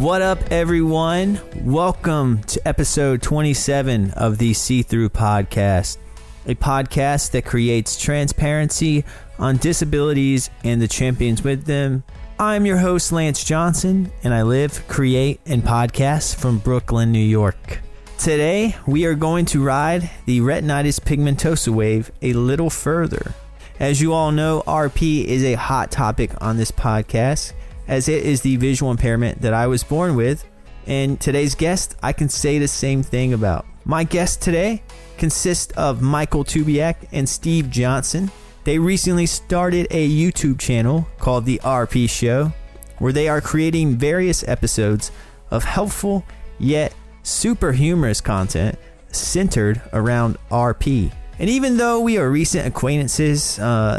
What up, everyone? Welcome to episode 27 of the See-Through Podcast, a podcast that creates transparency on disabilities and the champions with them. I'm your host, Lance Johnson, and I live, create, and podcast from Brooklyn, New York. Today, we are going to ride the retinitis pigmentosa wave a little further. As you all know, RP is a hot topic on this podcast, as it is the visual impairment that I was born with, and today's guest I can say the same thing about. My guests today consist of Michael Tubiak and Steve Johnson. They recently started a YouTube channel called The RP Show, where they are creating various episodes of helpful yet super humorous content centered around RP. And even though we are recent acquaintances,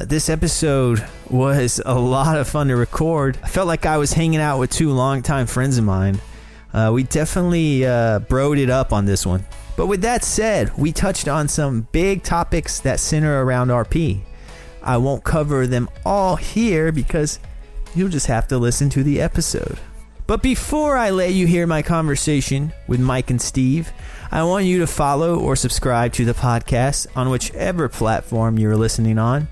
this episode was a lot of fun to record. I felt like I was hanging out with two longtime friends of mine. We definitely broed it up on this one. But with that said, we touched on some big topics that center around RP. I won't cover them all here because you'll just have to listen to the episode. But before I let you hear my conversation with Mike and Steve, I want you to follow or subscribe to the podcast on whichever platform you're listening on.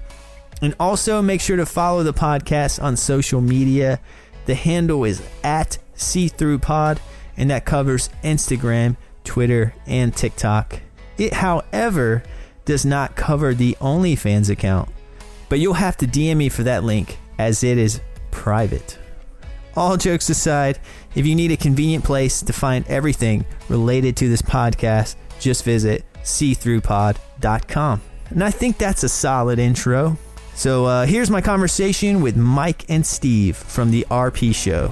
And also make sure to follow the podcast on social media. The handle is at SeeThroughPod, and that covers Instagram, Twitter, and TikTok. It, however, does not cover the OnlyFans account, but you'll have to DM me for that link as it is private. All jokes aside, if you need a convenient place to find everything related to this podcast, just visit seethroughpod.com. And I think that's a solid intro. So here's my conversation with Mike and Steve from the RP Show.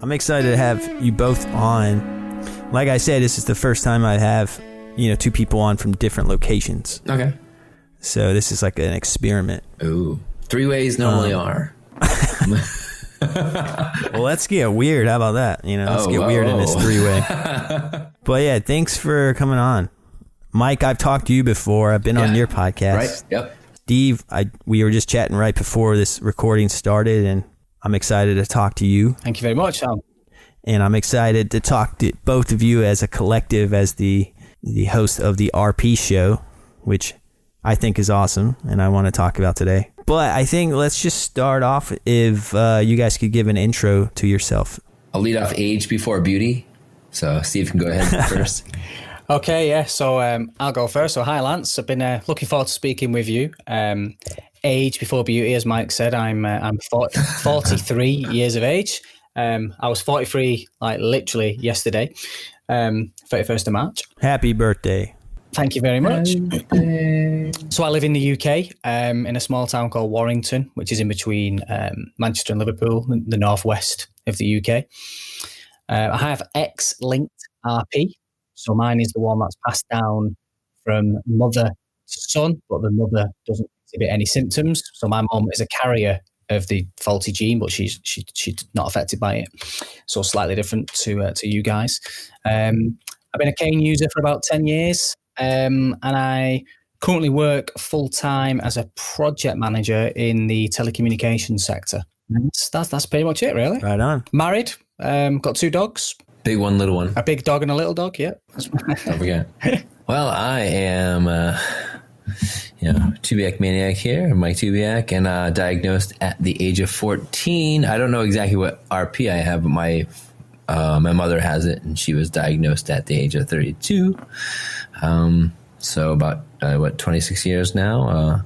I'm excited to have you both on. Like I said, this is the first time I have, two people on from different locations. Okay. So this is like an experiment. Ooh. Three ways normally are. Well, let's get weird. How about that? Let's get weird in this three-way. But yeah, thanks for coming on. Mike, I've talked to you before. I've been on your podcast. Right. Yep. Steve, we were just chatting right before this recording started, and I'm excited to talk to you. Thank you very much, Al. And I'm excited to talk to both of you as a collective, as the host of the RP Show, which I think is awesome and I want to talk about today. But I think let's just start off if you guys could give an intro to yourself. I'll lead off age before beauty. So Steve can go ahead first. Okay, yeah. So I'll go first. So hi, Lance. I've been looking forward to speaking with you. Age before beauty, as Mike said. I'm 43 years of age. I was 43 like literally yesterday, 31st of March. Happy birthday. Thank you very much. So I live in the UK, in a small town called Warrington, which is in between Manchester and Liverpool, the northwest of the UK. I have X-linked RP. So mine is the one that's passed down from mother to son, but the mother doesn't exhibit any symptoms. So my mom is a carrier of the faulty gene, but she's not affected by it. So slightly different to you guys. I've been a cane user for about 10 years, and I currently work full time as a project manager in the telecommunications sector. That's pretty much it, really. Right on. Married, got two dogs. Big one, little one. A big dog and a little dog, yeah. Don't forget. Well, I am Tubiak maniac here, Mike Tubiak, and diagnosed at the age of 14. I don't know exactly what RP I have, but my mother has it, and she was diagnosed at the age of 32. So about 26 years now.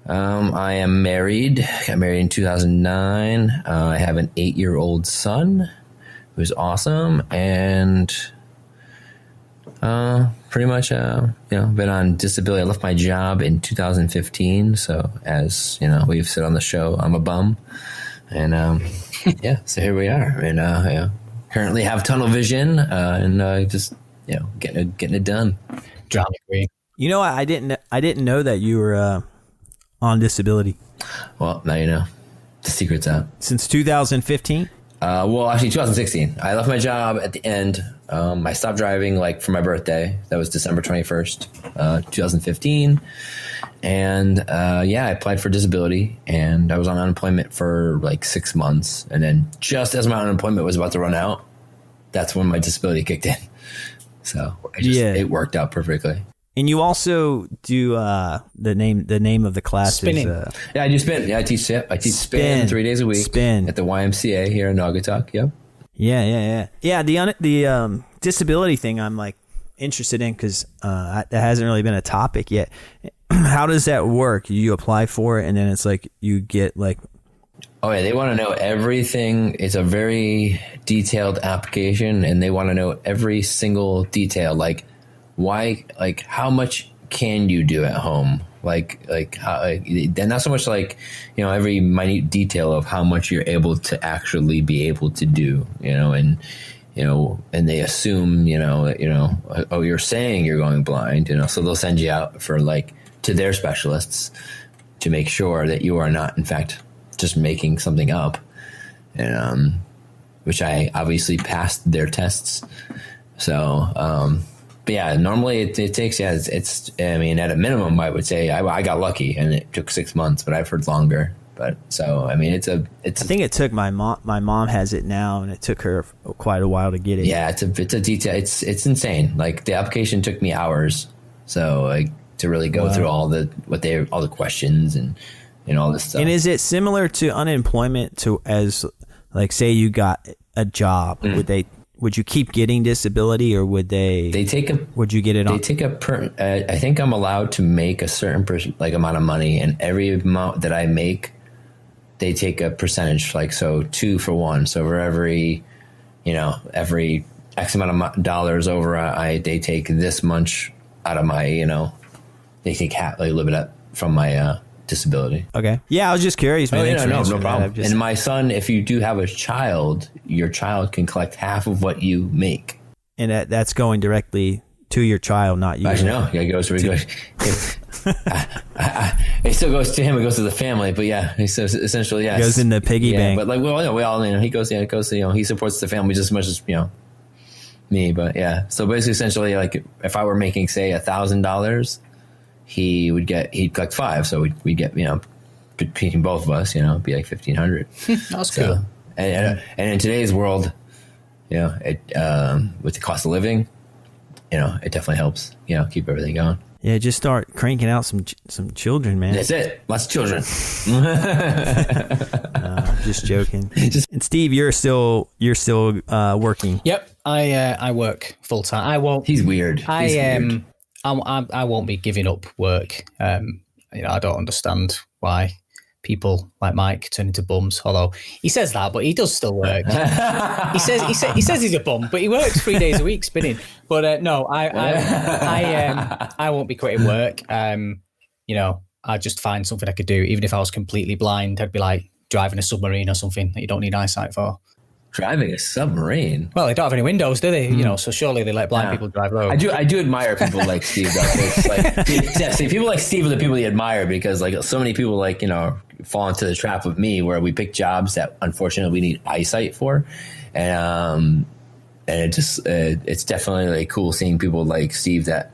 I am married. Got married in 2009. I have an 8-year-old son who's awesome, and pretty much, been on disability. I left my job in 2015. So as we've said on the show, I'm a bum, and so here we are. And currently have tunnel vision, and just getting it done. Drama queen. I didn't know that you were on disability. Well, now you know. The secret's out. Since 2015? Well, actually, 2016. I left my job at the end. I stopped driving like for my birthday. That was December 21st, 2015. And I applied for disability, and I was on unemployment for like 6 months. And then just as my unemployment was about to run out, that's when my disability kicked in. So it worked out perfectly. And you also do the name of the class spinning. I do spin. Yeah, I teach spin 3 days a week. Spin at the YMCA here in Naugatuck. Yep. Yeah. The disability thing I'm like interested in because that hasn't really been a topic yet. How does that work? You apply for it, and then it's like you get like. Oh yeah, they want to know everything. It's a very detailed application, and they want to know every single detail, like. Why, like, how much can you do at home? Like how, and not so much like, every minute detail of how much you're able to actually be able to do, and they assume, oh, you're saying you're going blind, so they'll send you out for like to their specialists to make sure that you are not, in fact, just making something up, and which I obviously passed their tests. So, but yeah, normally it takes, it's, I mean, at a minimum, I would say I got lucky and it took 6 months, but I've heard longer. But so, I mean, I think it took my mom has it now, and it took her quite a while to get it. Yeah, it's a detail. It's insane. Like the application took me hours. So like to really go through all the questions and all this stuff. And is it similar to unemployment as like, say you got a job, would you keep getting disability, or would would you get it on? They take I think I'm allowed to make a certain amount of money, and every amount that I make, they take a percentage, like, so 2 for 1. So for every X amount of dollars over, they take this much out of my, they take half, like a little bit up from my, disability. Okay. Yeah, I was just curious, man. No problem. And my son, if you do have a child, your child can collect half of what you make. And that's going directly to your child, not you. Actually, no. Yeah, it goes. It still goes to him. It goes to the family. But yeah, so essentially, yes. It goes in the piggy bank. But like, we all, he goes. Yeah, it goes. He supports the family just as much as me. But yeah, so basically, essentially, like if I were making say $1,000. He'd collect 5, so we'd get, between both of us, it'd be like 1,500. That's cool. And in today's world, with the cost of living, it definitely helps, keep everything going. Yeah, just start cranking out some children, man. That's it. Lots of children. Just joking. And Steve, you're still working. Yep, I work full time. I won't. He's weird. Weird. I won't be giving up work. I don't understand why people like Mike turn into bums. Although he says that, but he does still work. he says he's a bum, but he works 3 days a week spinning. But no, I won't be quitting work. I'd just find something I could do. Even if I was completely blind, I'd be like driving a submarine or something that you don't need eyesight for. Driving a submarine? Well, they don't have any windows, do they? So surely they let blind people drive road. I do admire people like Steve, though. People like Steve are the people you admire because, like, so many people, like, fall into the trap of me where we pick jobs that unfortunately we need eyesight for, and it's definitely like cool seeing people like Steve that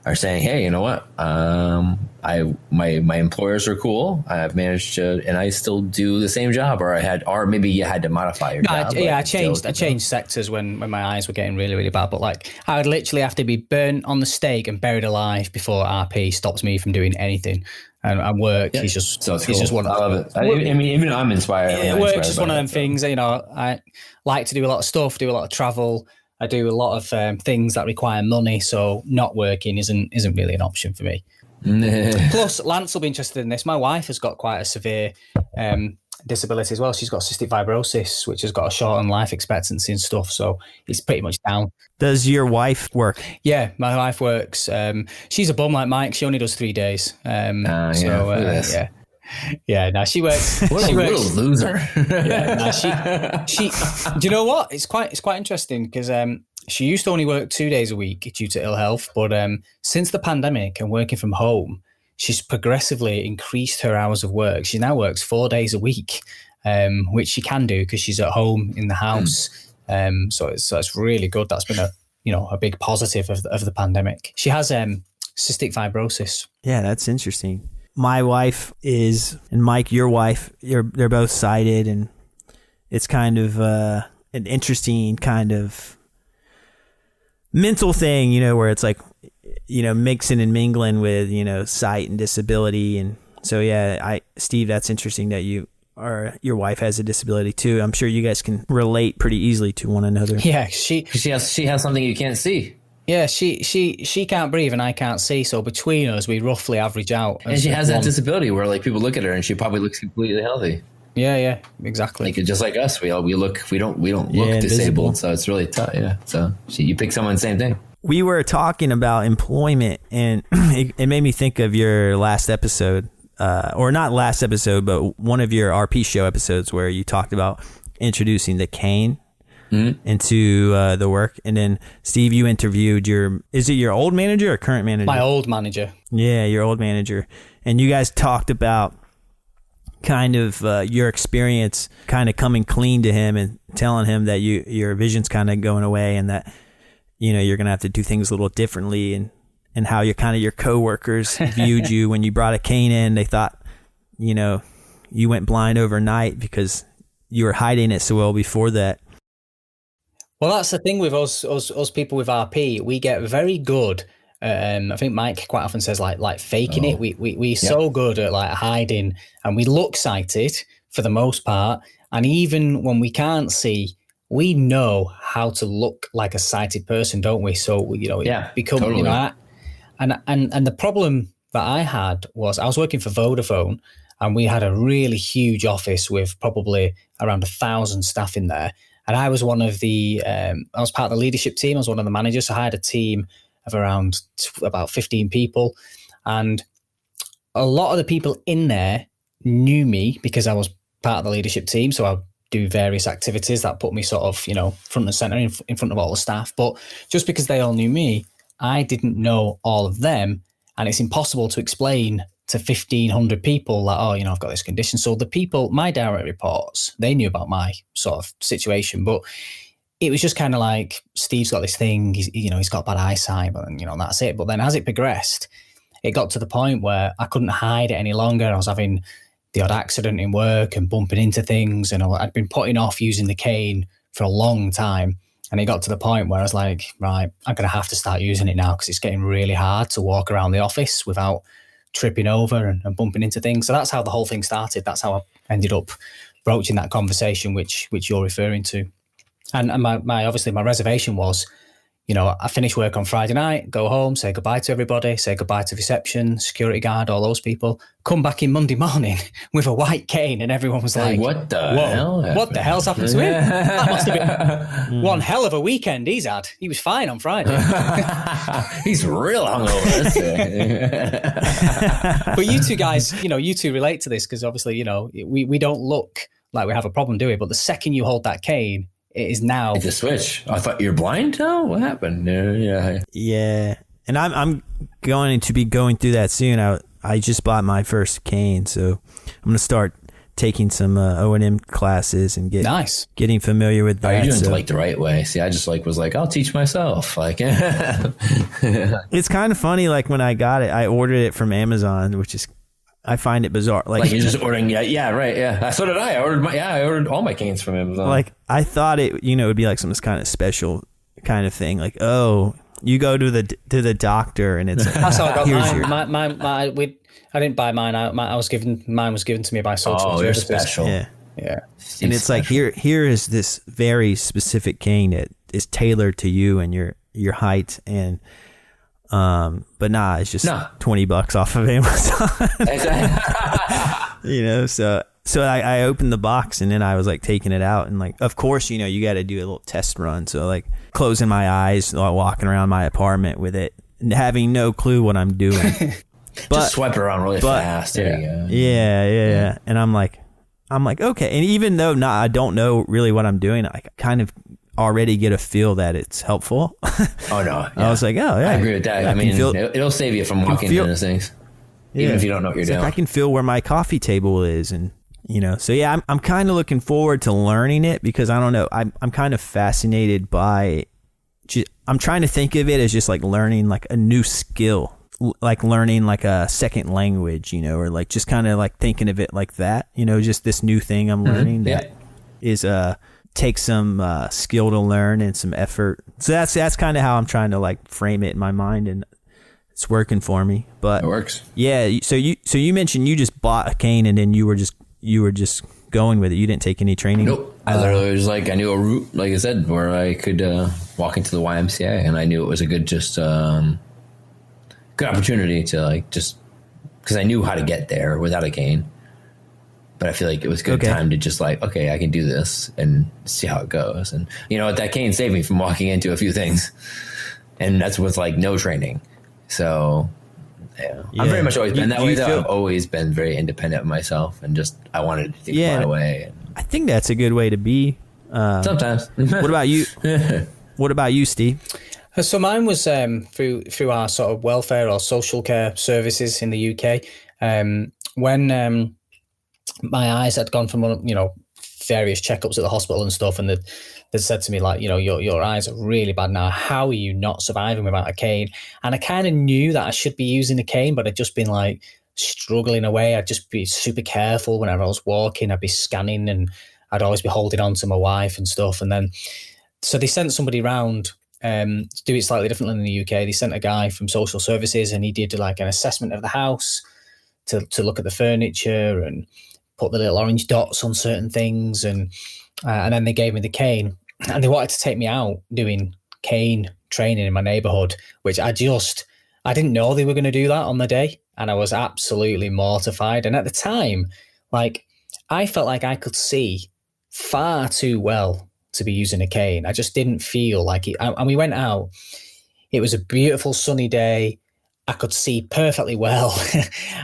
are saying, hey, you know what? My employers are cool. I've managed to, and I still do the same job, or maybe you had to modify your job. I changed sectors when my eyes were getting really, really bad. But like, I would literally have to be burnt on the stake and buried alive before RP stops me from doing anything. And work, he's just one. I love it. I mean, even I'm inspired. Work's just one of them things. I like to do a lot of stuff, do a lot of travel. I do a lot of things that require money, so not working isn't really an option for me. Plus, Lance will be interested in this. My wife has got quite a severe disability as well. She's got cystic fibrosis, which has got a shortened life expectancy and stuff, so it's pretty much down. Does your wife work? Yeah, my wife works. She's a bum like Mike. She only does 3 days. Yeah, no, she works. What a loser. Yeah, no, she. Do you know what? It's quite interesting because she used to only work 2 days a week due to ill health, but since the pandemic and working from home, she's progressively increased her hours of work. She now works 4 days a week, which she can do because she's at home in the house. So it's really good. That's been a big positive of the pandemic. She has cystic fibrosis. Yeah, that's interesting. My wife is, and Mike, your wife, they're both sighted, and it's kind of an interesting kind of mental thing, where it's like, mixing and mingling with, sight and disability. And so, yeah, Steve, that's interesting that your wife has a disability too. I'm sure you guys can relate pretty easily to one another. Yeah, she has something you can't see. Yeah, she can't breathe and I can't see. So between us, we roughly average out. And she has that disability where like people look at her and she probably looks completely healthy. Yeah, exactly. Like just like us, we don't look disabled, so it's really tough. Yeah, so you pick someone, same thing. We were talking about employment, and it made me think of your last episode, or not last episode, but one of your RP show episodes where you talked about introducing the cane into the work. And then Steve, you interviewed is it your old manager or current manager? My old manager. Yeah, your old manager. And you guys talked about kind of your experience kind of coming clean to him and telling him that your vision's kind of going away and that, you're going to have to do things a little differently, and how your coworkers viewed you when you brought a cane in. They thought, you went blind overnight because you were hiding it so well before that. Well, that's the thing with us people with RP. We get very good. I think Mike quite often says like faking it. We're so good at like hiding, and we look sighted for the most part. And even when we can't see, we know how to look like a sighted person, don't we? So become totally. And the problem that I had was I was working for Vodafone, and we had a really huge office with probably around 1,000 staff in there. And I was one of I was part of the leadership team. I was one of the managers. So I had a team of around about 15 people. And a lot of the people in there knew me because I was part of the leadership team. So I do various activities that put me sort of, front and center in front of all the staff. But just because they all knew me, I didn't know all of them. And it's impossible to explain to 1,500 people that, I've got this condition. So the people, my direct reports, they knew about my sort of situation, but it was just kind of like, Steve's got this thing, he's got bad eyesight, and that's it. But then as it progressed, it got to the point where I couldn't hide it any longer. I was having the odd accident in work and bumping into things, and I'd been putting off using the cane for a long time. And it got to the point where I was like, right, I'm going to have to start using it now because it's getting really hard to walk around the office without tripping over and bumping into things. So that's how the whole thing started. That's how I ended up broaching that conversation, which you're referring to. And my obviously my reservation was, I finish work on Friday night, go home, say goodbye to everybody, say goodbye to reception, security guard, all those people, come back in Monday morning with a white cane, and everyone was like, what the hell happened? What the hell's happened to him? That must have been one hell of a weekend he's had. He was fine on Friday. He's real hungover. But you two guys, you two relate to this because obviously, we don't look like we have a problem, do we? But the second you hold that cane, it is now. It's a switch. I thought you're blind now? What happened? Yeah. And I'm going to be going through that soon. I just bought my first cane, so I'm going to start taking some O&M classes and getting familiar with that. You're doing it like the right way. See, I just was like, I'll teach myself. Like, it's kind of funny. Like when I got it, I ordered it from Amazon, which is, I find it bizarre. Like you're just ordering, yeah, right, yeah. So did I. I ordered all my canes from Amazon. Like I thought it, would be like some kind of special kind of thing. Like, oh, you go to the doctor and it's. That's how I got mine. I didn't buy mine. Mine was given to me by social services. Oh, you're special. Yeah. And it's like here is this very specific cane that is tailored to you and your height and. But it's just $20 off of Amazon. So I opened the box and then I was like taking it out and like, of course, you got to do a little test run. So like closing my eyes, walking around my apartment with it, and having no clue what I'm doing. But just swipe it around really fast. There you go. Yeah. And I'm like, okay. And even though I don't know really what I'm doing, I kind of already get a feel that it's helpful. Oh no! Yeah. I was like, oh yeah, I agree with that. I mean, it'll save you from walking into those things, even if you don't know what you're doing. Like I can feel where my coffee table is, and So yeah, I'm kind of looking forward to learning it because I don't know, I'm kind of fascinated by, I'm trying to think of it as just like learning like a new skill, like learning like a second language, or like just kind of like thinking of it like that, just this new thing I'm learning that is takes some skill to learn and some effort. So that's kind of how I'm trying to like frame it in my mind, and it's working for me. But it works. Yeah. So you mentioned you just bought a cane and then you were just going with it. You didn't take any training. Nope. I literally was like, I knew a route, like I said, where I could walk into the YMCA, and I knew it was a good good opportunity to like just because I knew how to get there without a cane. But I feel like it was a good time to just like, okay, I can do this and see how it goes. And you know what, that cane saved me from walking into a few things, and that's with like no training. So yeah. I've very much always been that way, though. I've always been very independent of myself, and just I wanted to fly away. I think that's a good way to be. Sometimes. What about you? What about you, Steve? So mine was through our sort of welfare or social care services in the UK. When my eyes had gone from various checkups at the hospital and stuff, and they said to me like, your eyes are really bad now. How are you not surviving without a cane? And I kind of knew that I should be using a cane, but I'd just been like struggling away. I'd just be super careful whenever I was walking. I'd be scanning, and I'd always be holding on to my wife and stuff. And then, so they sent somebody round to do it slightly differently in the UK. They sent a guy from social services, and he did like an assessment of the house to look at the furniture and put the little orange dots on certain things. And then they gave me the cane, and they wanted to take me out doing cane training in my neighborhood, which I didn't know they were going to do that on the day. And I was absolutely mortified. And at the time, like, I felt like I could see far too well to be using a cane. I just didn't feel like it. And we went out. It was a beautiful sunny day. I could see perfectly well.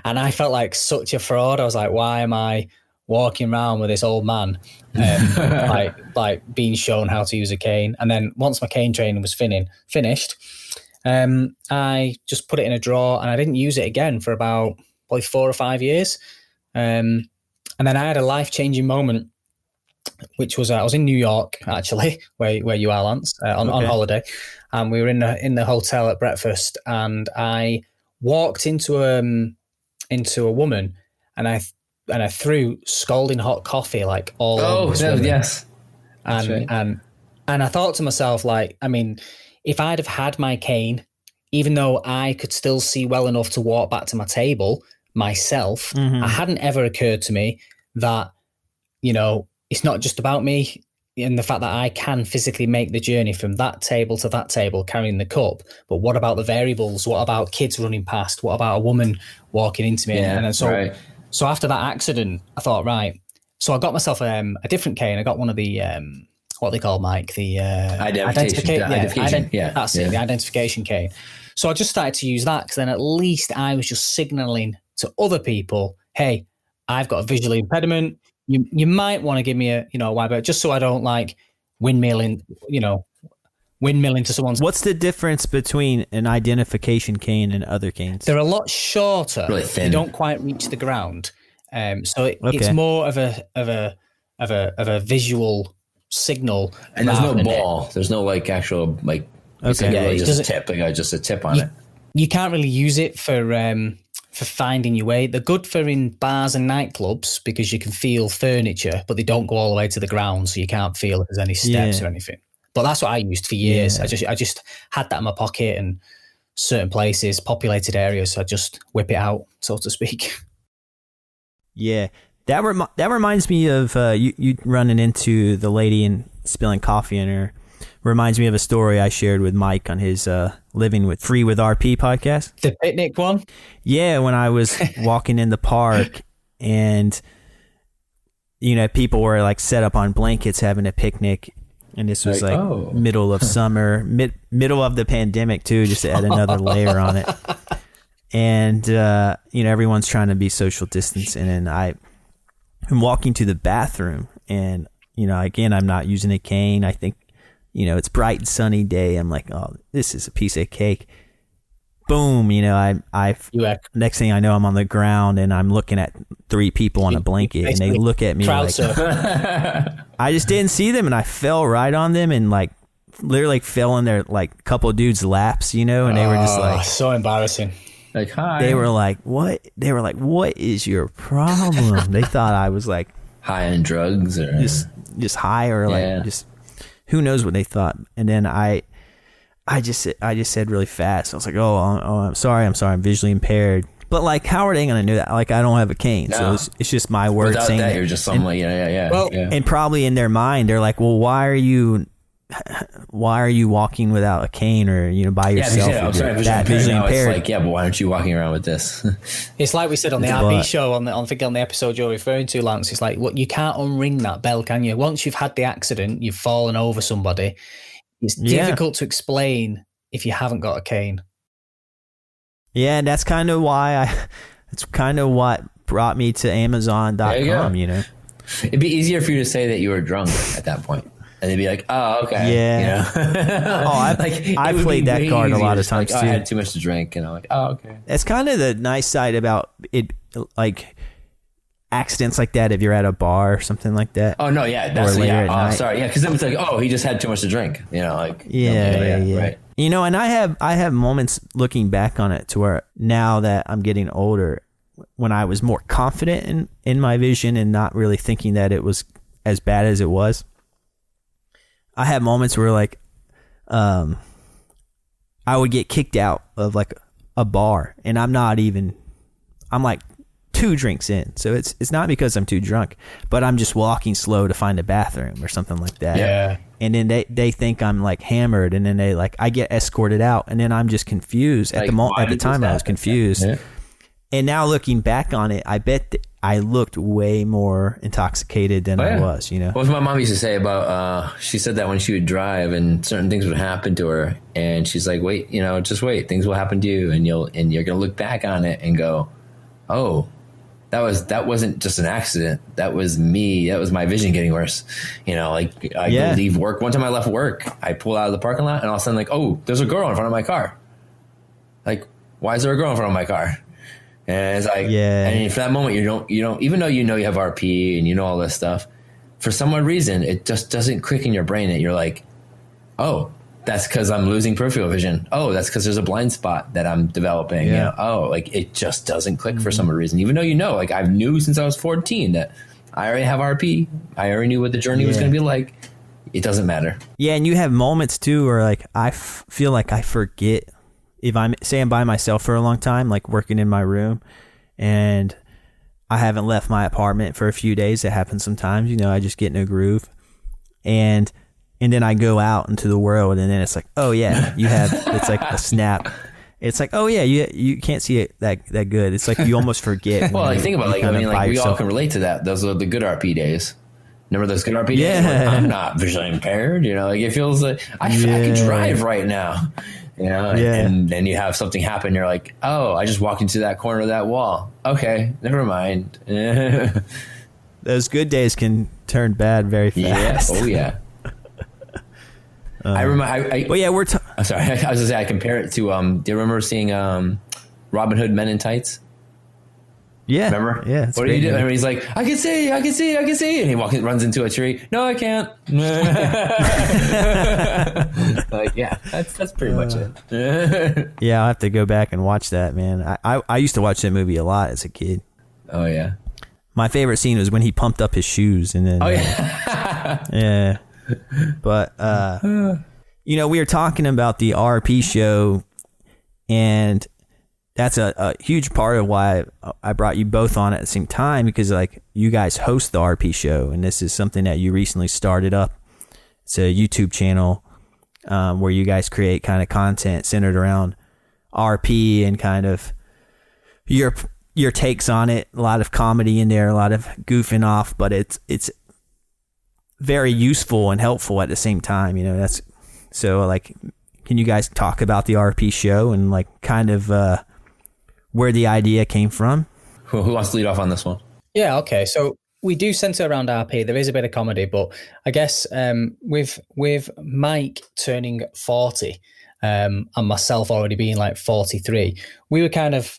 And I felt like such a fraud. I was like, why am I walking around with this old man, like being shown how to use a cane? And then once my cane training was finished, I just put it in a drawer, and I didn't use it again for about probably 4 or 5 years. And then I had a life-changing moment, which was I was in New York, actually, where you are, Lance, on holiday. And we were in the hotel at breakfast, and I walked into a woman, and I threw scalding hot coffee like all over this woman. Yes. And I thought to myself, like, I mean, if I'd have had my cane, even though I could still see well enough to walk back to my table myself, it hadn't ever occurred to me that, it's not just about me and the fact that I can physically make the journey from that table to that table carrying the cup. But what about the variables? What about kids running past? What about a woman walking into me? Yeah, and so after that accident, I thought, right. So I got myself a different cane. I got one of the, what they call, Mike, the identification. That's it, the identification cane. So I just started to use that, because then at least I was just signaling to other people, hey, I've got a visual impediment. You might want to give me a wipeout, just so I don't like windmill into someone's. What's the difference between an identification cane and other canes? They're a lot shorter. Really thin. They don't quite reach the ground. It's more of a visual signal. And there's no ball. There's no like actual like. Okay. Just a tip. Like just a tip on it. You can't really use it for finding your way. They're good for in bars and nightclubs because you can feel furniture, but they don't go all the way to the ground, so you can't feel if there's any steps or anything. But that's what I used for years. I just had that in my pocket, and certain places, populated areas, so I just whip it out, so to speak. Yeah, that reminds me of you running into the lady and spilling coffee in her. Reminds me of a story I shared with Mike on his Living with Free with RP podcast. The picnic one? Yeah, when I was walking in the park, and people were like set up on blankets having a picnic, and this was middle of summer, middle of the pandemic too, just to add another layer on it. And everyone's trying to be social distancing, and I'm walking to the bathroom, and again, I'm not using a cane. I think it's bright and sunny day. I'm like, oh, this is a piece of cake. boom, You were next thing I know, I'm on the ground and I'm looking at 3 people on a blanket and they look at me like, I just didn't see them and I fell right on them and like literally fell in their like couple dudes' laps, and they were just like, so embarrassing. Like, hi. They were like, what? They were like, what is your problem? They thought I was like high on drugs or just high or like just who knows what they thought. And then I just said really fast. I was like, oh, I'm sorry, I'm visually impaired. But like, how are they going to know that? Like, I don't have a cane, so it's just my word without saying that. it. You're just some Well, and probably in their mind, they're like, well, why are you walking without a cane or by yourself? Yeah, I'm sorry, visually impaired. It's like, yeah, but why aren't you walking around with this? It's like we said on the RB show on the episode you're referring to, Lance. It's like, what, you can't unring that bell, can you? Once you've had the accident, you've fallen over somebody. It's difficult to explain if you haven't got a cane. Yeah, and that's kind of what brought me to Amazon.com. It'd be easier for you to say that you were drunk at that point. And they'd be like, oh, okay. Yeah. I played that card a lot of times, like, too. I had too much to drink. And I'm like, oh, okay. It's kind of the nice side about it, like accidents like that if you're at a bar or something like that. Oh, no, yeah. That's sorry. Yeah, because then it's like, oh, he just had too much to drink. Like, yeah. Right. And I have moments looking back on it to where now that I'm getting older, when I was more confident in my vision and not really thinking that it was as bad as it was. I have moments where like, I would get kicked out of like a bar and I'm like 2 drinks in. So it's not because I'm too drunk, but I'm just walking slow to find a bathroom or something like that. Yeah. And then they think I'm like hammered and then I get escorted out and then I'm just confused. At the time I was confused. Yeah. And now looking back on it, I bet I looked way more intoxicated than I was, What my mom used to say about, she said that when she would drive and certain things would happen to her. And she's like, wait, just wait. Things will happen to you. And you're going to look back on it and go, oh, that wasn't just an accident. That was me. That was my vision getting worse. Like I go leave work. One time I left work, I pulled out of the parking lot and all of a sudden like, oh, there's a girl in front of my car. Like, why is there a girl in front of my car? And it's like, and for that moment, you don't, even though you have RP and all this stuff, for some odd reason, it just doesn't click in your brain that you're like, oh, that's because I'm losing peripheral vision. Oh, that's because there's a blind spot that I'm developing. Yeah. Like it just doesn't click for some odd reason, even though like I knew since I was 14 that I already have RP. I already knew what the journey was going to be like. It doesn't matter. Yeah, and you have moments too where like I feel like I forget. If I'm by myself for a long time, like working in my room and I haven't left my apartment for a few days, it happens sometimes, I just get in a groove and then I go out into the world and then it's like, oh yeah, it's like a snap. It's like, oh yeah, you can't see it that good. It's like you almost forget. Well, think about we all can relate to that. Those are the good RP days. Remember those good RP days? I'm not visually impaired, like it feels like I can drive right now. And then you have something happen. You're like, oh, I just walked into that corner of that wall. Okay, never mind. Those good days can turn bad very fast. Yeah. Oh, yeah. I remember. I'm sorry. I was going to say, I compare it to, do you remember seeing Robin Hood Men in Tights? Yeah. Remember? Yeah. What do you do? And he's like, I can see. And he runs into a tree. No, I can't. Like, yeah, that's pretty much it. Yeah, I'll have to go back and watch that, man. I used to watch that movie a lot as a kid. Oh, yeah. My favorite scene was when he pumped up his shoes and then. Oh, yeah. Yeah. But, we were talking about the RP show and that's a huge part of why I brought you both on at the same time, because like you guys host the RP show and this is something that you recently started up. It's a YouTube channel where you guys create kind of content centered around RP and kind of your takes on it. A lot of comedy in there, a lot of goofing off, but it's very useful and helpful at the same time. That's so like, can you guys talk about the RP show and like kind of where the idea came from? Who wants to lead off on this one? Yeah, okay. So we do center around RP. There is a bit of comedy, but I guess with Mike turning 40, and myself already being like 43, we were kind of,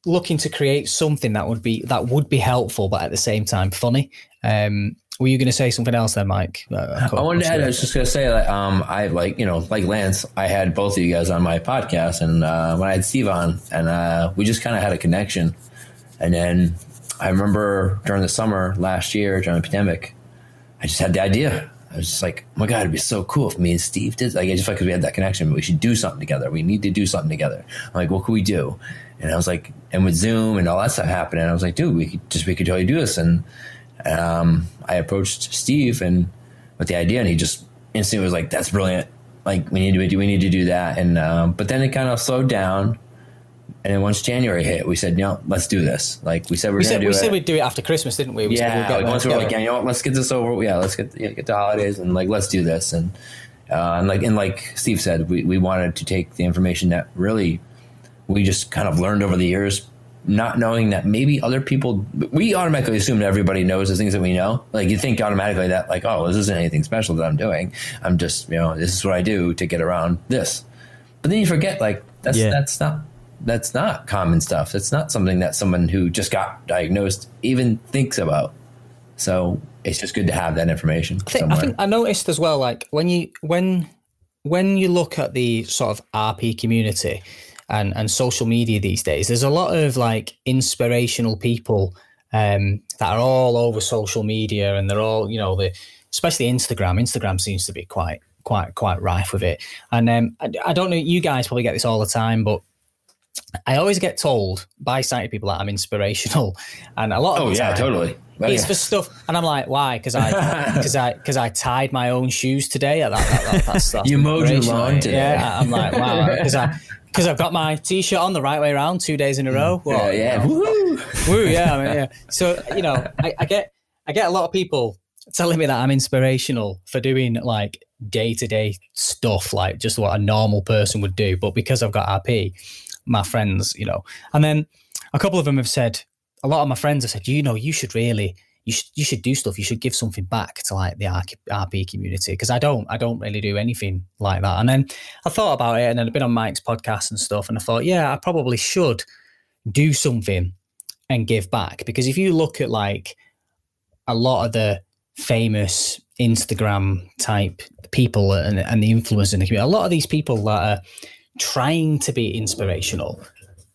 looking to create something that would be helpful, but at the same time funny. Were you going to say something else then, Mike? I was just going to say that I like Lance, I had both of you guys on my podcast, and when I had Steve on, and we just kind of had a connection. And then I remember during the summer last year, during the pandemic, I just had the idea. I was just like, oh my God, it'd be so cool if me and Steve did. Like, I just felt because we had that connection, we should do something together. We need to do something together. I'm like, what could we do? And I was like, and with Zoom and all that stuff happening, I was like, dude, we could totally do this. And I approached Steve and with the idea, and he just instantly was like, that's brilliant. Like, we need to do that. And but then it kind of slowed down. And then once January hit, we said, let's do this. Like we said, we said we'd do it after Christmas, didn't we? Once we were like, let's get this over. Yeah, let's get the holidays and like, let's do this. And like Steve said, we wanted to take the information that really we just kind of learned over the years, not knowing that maybe other people, we automatically assume that everybody knows the things that we know. Like you think automatically that like, oh, this isn't anything special that I'm doing. I'm just, this is what I do to get around this. But then you forget like that's not common stuff. That's not something that someone who just got diagnosed even thinks about. So it's just good to have that information. I think I noticed as well, like when you look at the sort of RP community and social media these days, there's a lot of like inspirational people that are all over social media, and they're all, especially Instagram. Instagram seems to be quite rife with it. And I don't know, you guys probably get this all the time, but I always get told by sighted people that I'm inspirational, and a lot of the time, totally. It's for stuff, and I'm like, why? Because I tied my own shoes today. That's you mowed your lawn today. Yeah, I'm like, wow, because I've got my t-shirt on the right way around 2 days in a row. Well, yeah. Woo, yeah. So I get a lot of people telling me that I'm inspirational for doing like day-to-day stuff, like just what a normal person would do. But because I've got RP, my friends, and then a couple of them have said, a lot of my friends have said, you should do stuff. You should give something back to like the RP community. Cause I don't really do anything like that. And then I thought about it, and then I've been on Mike's podcast and stuff. And I thought, yeah, I probably should do something and give back. Because if you look at like a lot of the famous Instagram type people and the influencers in the community, a lot of these people that are trying to be inspirational,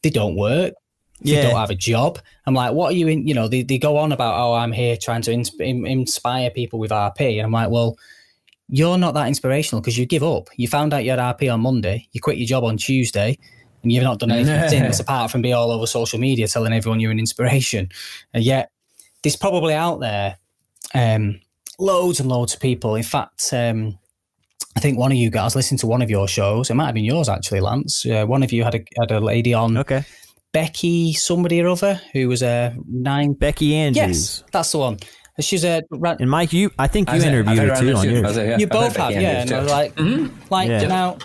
they don't work. They don't have a job. I'm like, what are you in? They go on about, oh, I'm here trying to inspire people with RP. And I'm like, well, you're not that inspirational because you give up. You found out you had RP on Monday. You quit your job on Tuesday, and you've not done anything since apart from be all over social media telling everyone you're an inspiration. And yet there's probably out there loads and loads of people. In fact, I think one of you guys listened to one of your shows. It might have been yours actually, Lance. One of you had a lady on. Okay. Becky somebody or other who was Becky Andrews. Yes, that's the one. She's a and Mike, I think you interviewed her too on yours. You both have, yeah. And I was like, now,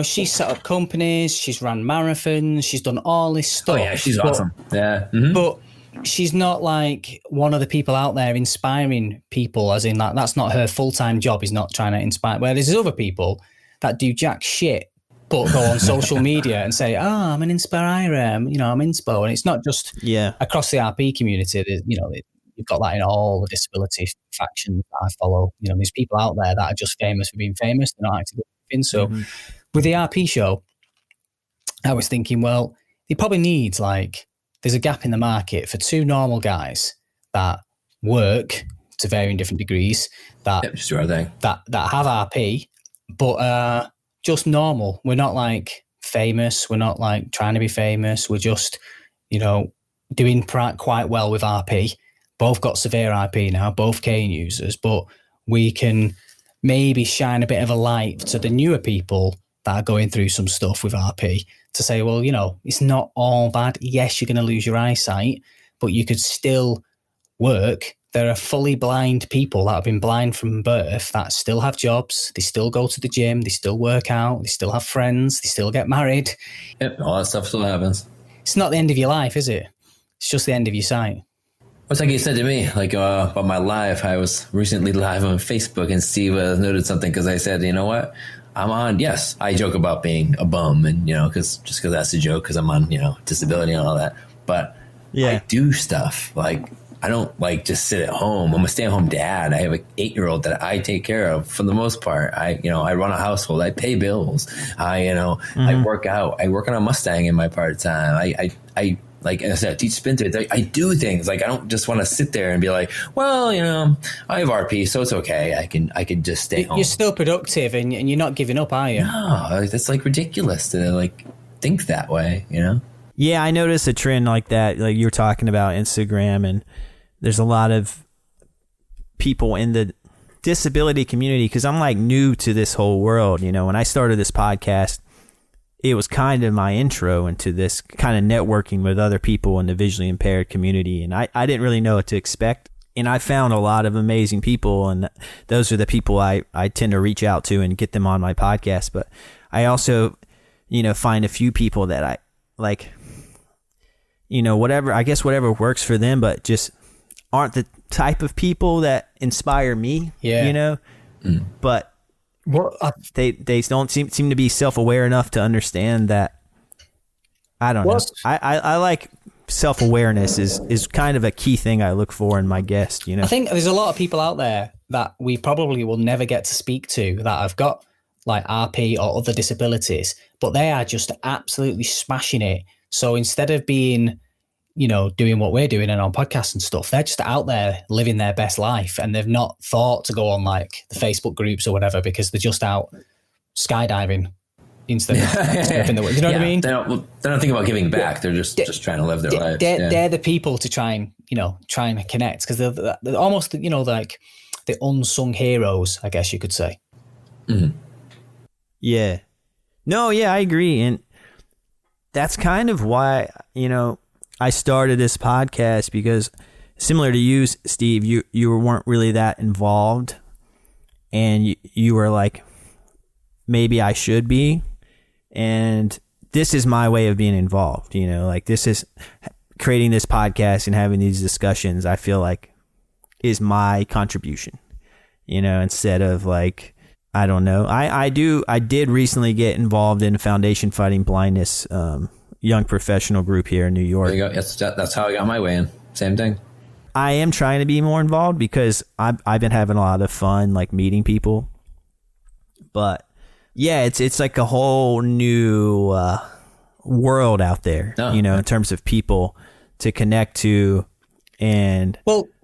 she's set up companies, she's ran marathons, she's done all this stuff. Oh yeah, she's awesome. Yeah, but she's not like one of the people out there inspiring people, as in that's not her full-time job. Is not trying to inspire. Where there's other people that do jack shit, but go on social media and say, "Oh, I'm an inspirer. I'm inspo," and it's not just across the RP community. You've got that in all the disability factions that I follow. There's people out there that are just famous for being famous. They're not actually doing. So, with the RP show, I was thinking, well, he probably needs there's a gap in the market for two normal guys that work to varying different degrees that have RP, but just normal. We're not famous. We're not trying to be famous. We're just, doing quite well with RP. Both got severe RP now, both cane users, but we can maybe shine a bit of a light to the newer people that are going through some stuff with RP to say, well, it's not all bad. Yes, you're going to lose your eyesight, but you could still work. There are fully blind people that have been blind from birth that still have jobs. They still go to the gym. They still work out. They still have friends. They still get married. Yep, all that stuff still happens. It's not the end of your life, is it? It's just the end of your sight. It's like you said to me, about my live. I was recently live on Facebook, and Steve noted something because I said, you know what? I'm on. Yes, I joke about being a bum, and because that's a joke, because I'm on disability and all that. But I do stuff like. I don't like just sit at home. I'm a stay-at-home dad. I have an 8-year-old that I take care of for the most part. I run a household. I pay bills. I work out. I work on a Mustang in my part time. I like I said, teach spin threads. I do things. Like I don't just want to sit there and be like, well, I have RP, so it's okay. I can just stay home. You're still productive, and you're not giving up, are you? No, that's like ridiculous to like think that way. Yeah, I noticed a trend like that. Like you were talking about Instagram, and there's a lot of people in the disability community, because I'm like new to this whole world. When I started this podcast, it was kind of my intro into this kind of networking with other people in the visually impaired community. And I didn't really know what to expect. And I found a lot of amazing people, and those are the people I tend to reach out to and get them on my podcast. But I also, find a few people that I like, whatever works for them, but just aren't the type of people that inspire me, but they don't seem to be self-aware enough to understand that. I don't know. I like self-awareness is kind of a key thing I look for in my guest, I think there's a lot of people out there that we probably will never get to speak to that have got like RP or other disabilities, but they are just absolutely smashing it. So instead of being doing what we're doing and on podcasts and stuff, they're just out there living their best life, and they've not thought to go on like the Facebook groups or whatever, because they're just out skydiving instead of surfing the what I mean? They don't think about giving back. They're just trying to live their lives. They're the people to try and connect, because they're almost like the unsung heroes, I guess you could say. Mm-hmm. Yeah. No, yeah, I agree. And that's kind of why, I started this podcast, because similar to you, Steve, you weren't really that involved, and you were like, maybe I should be. And this is my way of being involved, like this is creating this podcast and having these discussions, I feel like is my contribution, instead of like, I don't know. I did recently get involved in Foundation Fighting Blindness, young professional group here in New York. There you go. That's how I got my way in. Same thing. I am trying to be more involved, because I've been having a lot of fun like meeting people. But yeah, it's like a whole new world out there, in terms of people to connect to. And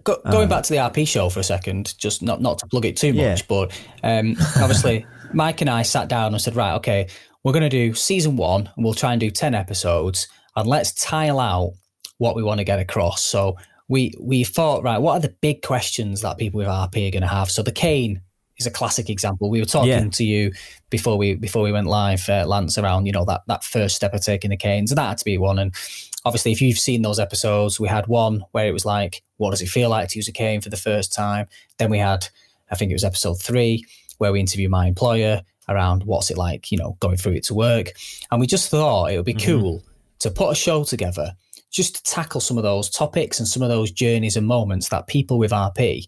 going back to the RP show for a second, just not to plug it too much, but obviously Mike and I sat down and said, right, okay, we're going to do season 1, and we'll try and do 10 episodes, and let's tile out what we want to get across. So we thought, right, what are the big questions that people with RP are going to have? So the cane is a classic example. We were talking to you before we went live, Lance, around that first step of taking the cane. So that had to be one. And obviously, if you've seen those episodes, we had one where it was like, what does it feel like to use a cane for the first time? Then we had, I think it was episode 3, where we interview my employer around what's it like, going through it to work. And we just thought it would be cool to put a show together just to tackle some of those topics and some of those journeys and moments that people with RP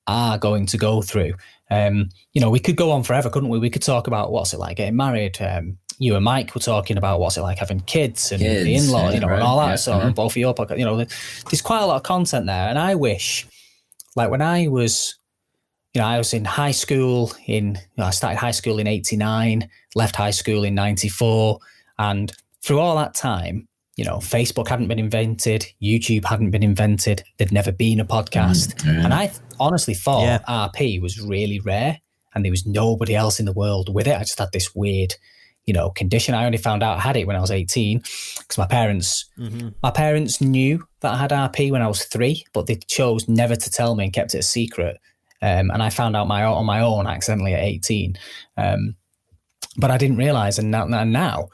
are going to go through. We could go on forever, couldn't we? We could talk about what's it like getting married. You and Mike were talking about what's it like having kids and the in-law, and all that. So both of your podcasts, there's quite a lot of content there. And I wish, like when I was, I was in high school I started high school in 89, left high school in 94. And through all that time, Facebook hadn't been invented, YouTube hadn't been invented, there'd never been a podcast. And I honestly thought RP was really rare, and there was nobody else in the world with it. I just had this weird, condition. I only found out I had it when I was 18, because my parents knew that I had RP when I was 3, but they chose never to tell me and kept it a secret. And I found out on my own accidentally at 18. But I didn't realize. And now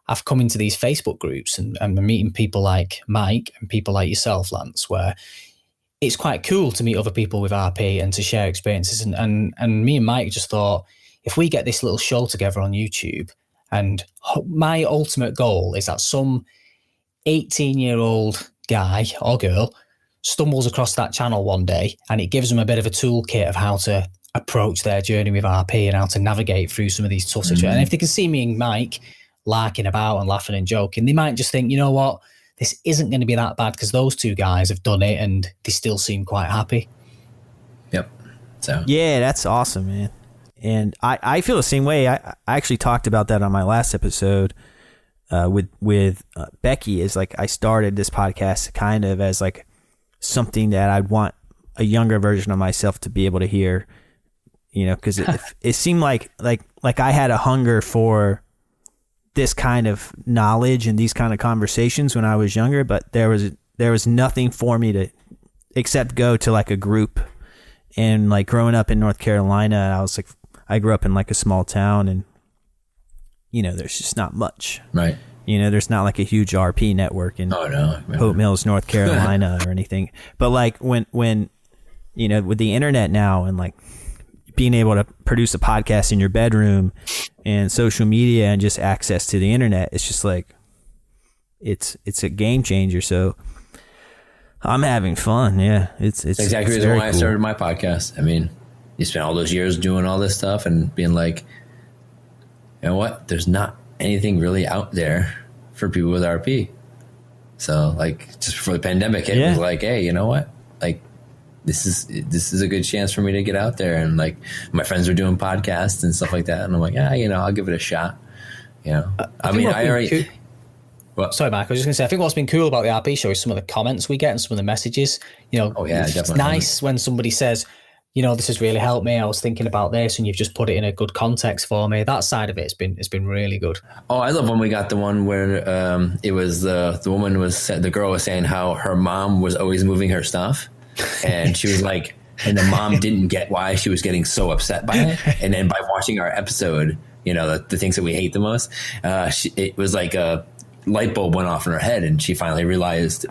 I've come into these Facebook groups and I'm meeting people like Mike and people like yourself, Lance, where it's quite cool to meet other people with RP and to share experiences. And me and Mike just thought, if we get this little show together on YouTube, and my ultimate goal is that some 18-year-old guy or girl stumbles across that channel one day, and it gives them a bit of a toolkit of how to approach their journey with RP and how to navigate through some of these tough situations. And if they can see me and Mike larking about and laughing and joking, they might just think, you know what, this isn't going to be that bad because those two guys have done it and they still seem quite happy. Yep. So yeah, that's awesome, man. And I feel the same way. I actually talked about that on my last episode with Becky. Is like I started this podcast kind of as like something that I'd want a younger version of myself to be able to hear, you know, because it seemed like I had a hunger for this kind of knowledge and these kind of conversations when I was younger, but there was nothing for me to except go to like a group. And like growing up in North Carolina, I grew up in like a small town, and you know, there's just not much. Right. You know, there's not like a huge RP network in Hope Mills, North Carolina or anything. But like when you know, with the internet now and like being able to produce a podcast in your bedroom and social media and just access to the internet, it's just like it's a game changer. So I'm having fun. Yeah, it's exactly the reason why I started my podcast. I mean, you spent all those years doing all this stuff and being like, you know what? There's not anything really out there for people with RP. So like just before the pandemic hit, it was like, hey, you know what? Like this is a good chance for me to get out there. And like my friends were doing podcasts and stuff like that. And I'm like, yeah, you know, I'll give it a shot. You know, Sorry, Mark. I was just going to say, I think what's been cool about the RP show is some of the comments we get and some of the messages. You know, it's definitely nice when somebody says, you know, this has really helped me. I was thinking about this, and you've just put it in a good context for me. That side of it's been really good. Oh, I love when we got the one where it was the girl was saying how her mom was always moving her stuff, and she was like, and the mom didn't get why she was getting so upset by it, and then by watching our episode, you know, the things that we hate the most, it was like a light bulb went off in her head, and she finally realized,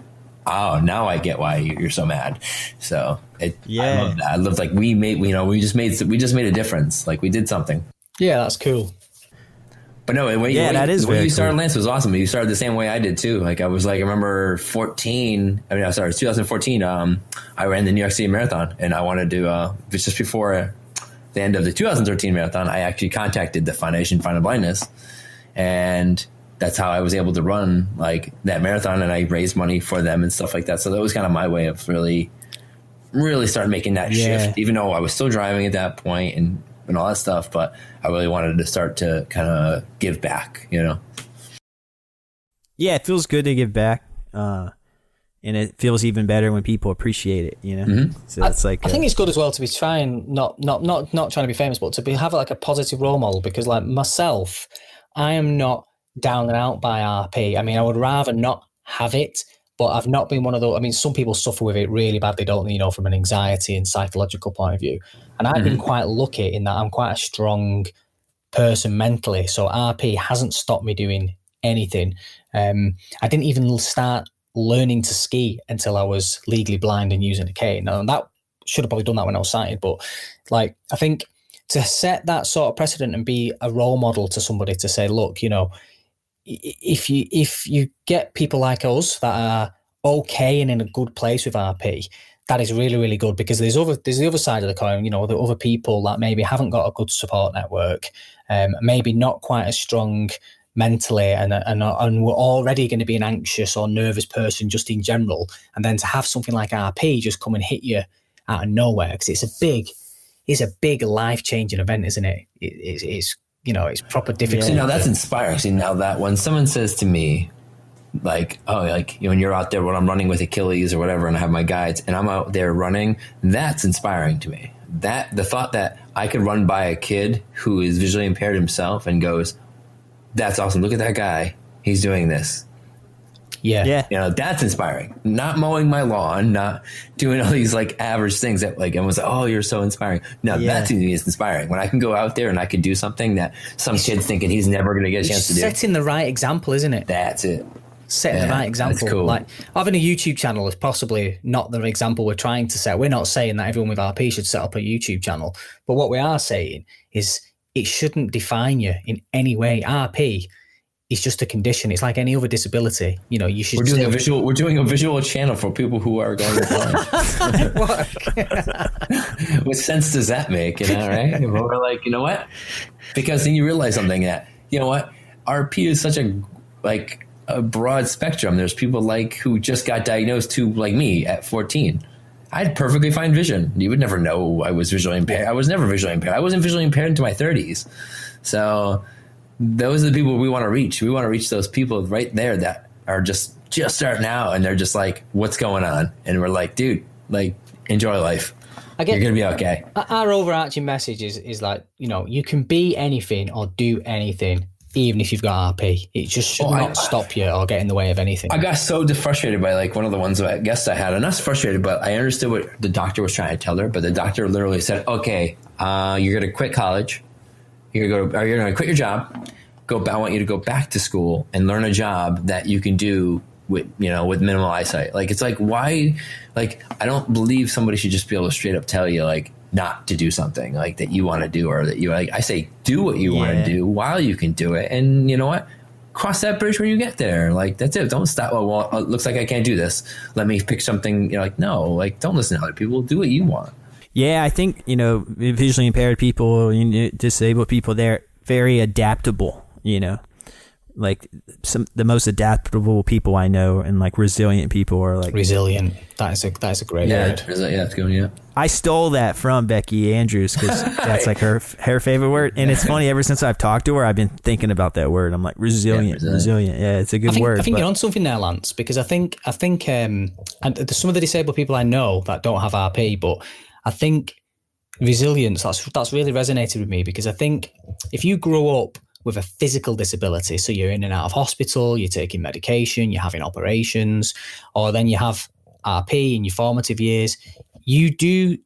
oh, now I get why you're so mad. So I love that. I love like we just made a difference. Like we did something. Yeah, that's cool. But no, when you started, Lance, was awesome. You started the same way I did too. Like I was like, I remember 2014. I ran the New York City Marathon, and I wanted to. Just before the end of the 2013 marathon, I actually contacted the Foundation Find Blindness, and that's how I was able to run like that marathon, and I raised money for them and stuff like that. So that was kind of my way of really, really start making that shift, even though I was still driving at that point and all that stuff. But I really wanted to start to kind of give back, you know? Yeah, it feels good to give back. And it feels even better when people appreciate it, you know? Mm-hmm. So it's like, I think it's good as well to be trying, not trying to be famous, but to have like a positive role model, because like myself, I am not down and out by RP. I mean, I would rather not have it, but I've not been one of those. I mean, some people suffer with it really badly, don't they, you know, from an anxiety and psychological point of view. And I've been quite lucky in that I'm quite a strong person mentally. So RP hasn't stopped me doing anything. I didn't even start learning to ski until I was legally blind and using a cane. Now, that should have probably done that when I was sighted, but like, I think to set that sort of precedent and be a role model to somebody to say, look, you know, if you get people like us that are okay and in a good place with RP, that is really, really good, because there's the other side of the coin, you know, the other people that maybe haven't got a good support network, maybe not quite as strong mentally, and we're already going to be an anxious or nervous person just in general, and then to have something like RP just come and hit you out of nowhere, because it's a big life-changing event, isn't it? It's you know, it's proper difficult. See, now that's inspiring. See, now that when someone says to me, like, oh, like, you know, when you're out there when I'm running with Achilles or whatever, and I have my guides and I'm out there running, that's inspiring to me. That the thought that I could run by a kid who is visually impaired himself and goes, that's awesome. Look at that guy. He's doing this. Yeah. You know, that's inspiring. Not mowing my lawn, not doing all these like average things that like everyone's like, oh, you're so inspiring. No, that to me is inspiring. When I can go out there and I can do something that some kid's thinking he's never going to get a chance to do. Setting the right example, isn't it? That's it. Setting the right example. That's cool. Like having a YouTube channel is possibly not the example we're trying to set. We're not saying that everyone with RP should set up a YouTube channel, but what we are saying is it shouldn't define you in any way. RP it's just a condition. It's like any other disability. You know, you should. We're doing a visual channel for people who are going blind. What sense does that make? You know, right? We're like, you know what? Because then you realize something that, you know what, RP is such a broad spectrum. There's people like who just got diagnosed to, like me at 14. I had perfectly fine vision. You would never know I was visually impaired. I was never visually impaired. I wasn't visually impaired into my 30s. So those are the people we want to reach. We want to reach those people right there that are just starting out, and they're just like, what's going on? And we're like, dude, like, enjoy life. You're going to be okay. Our overarching message is like, you know, you can be anything or do anything, even if you've got RP. It just should not stop you or get in the way of anything. I got so frustrated by like one of the ones that I guess I had. I'm not frustrated, but I understood what the doctor was trying to tell her. But the doctor literally said, okay, you're going to quit college. You're going to quit your job. I want you to go back to school and learn a job that you can do with minimal eyesight. Like, it's like, why? Like, I don't believe somebody should just be able to straight up tell you, like, not to do something like that you want to do, or that you like. I say, do what you want to do while you can do it. And you know what? Cross that bridge when you get there. Like, that's it. Don't stop. Well, it looks like I can't do this. Let me pick something. You're like, no, like, don't listen to other people. Do what you want. Yeah, I think, you know, visually impaired people, disabled people, they're very adaptable, you know. Like the most adaptable people I know, and like resilient people are like resilient. That's a great word. Yeah, it's good. Yeah, I stole that from Becky Andrews because that's like her favorite word. And it's funny, ever since I've talked to her, I've been thinking about that word. I'm like, resilient. Yeah, it's a good word. I think you're on something there, Lance, because I think and some of the disabled people I know that don't have RP, but I think resilience, that's really resonated with me, because I think if you grow up with a physical disability, so you're in and out of hospital, you're taking medication, you're having operations, or then you have RP in your formative years, you do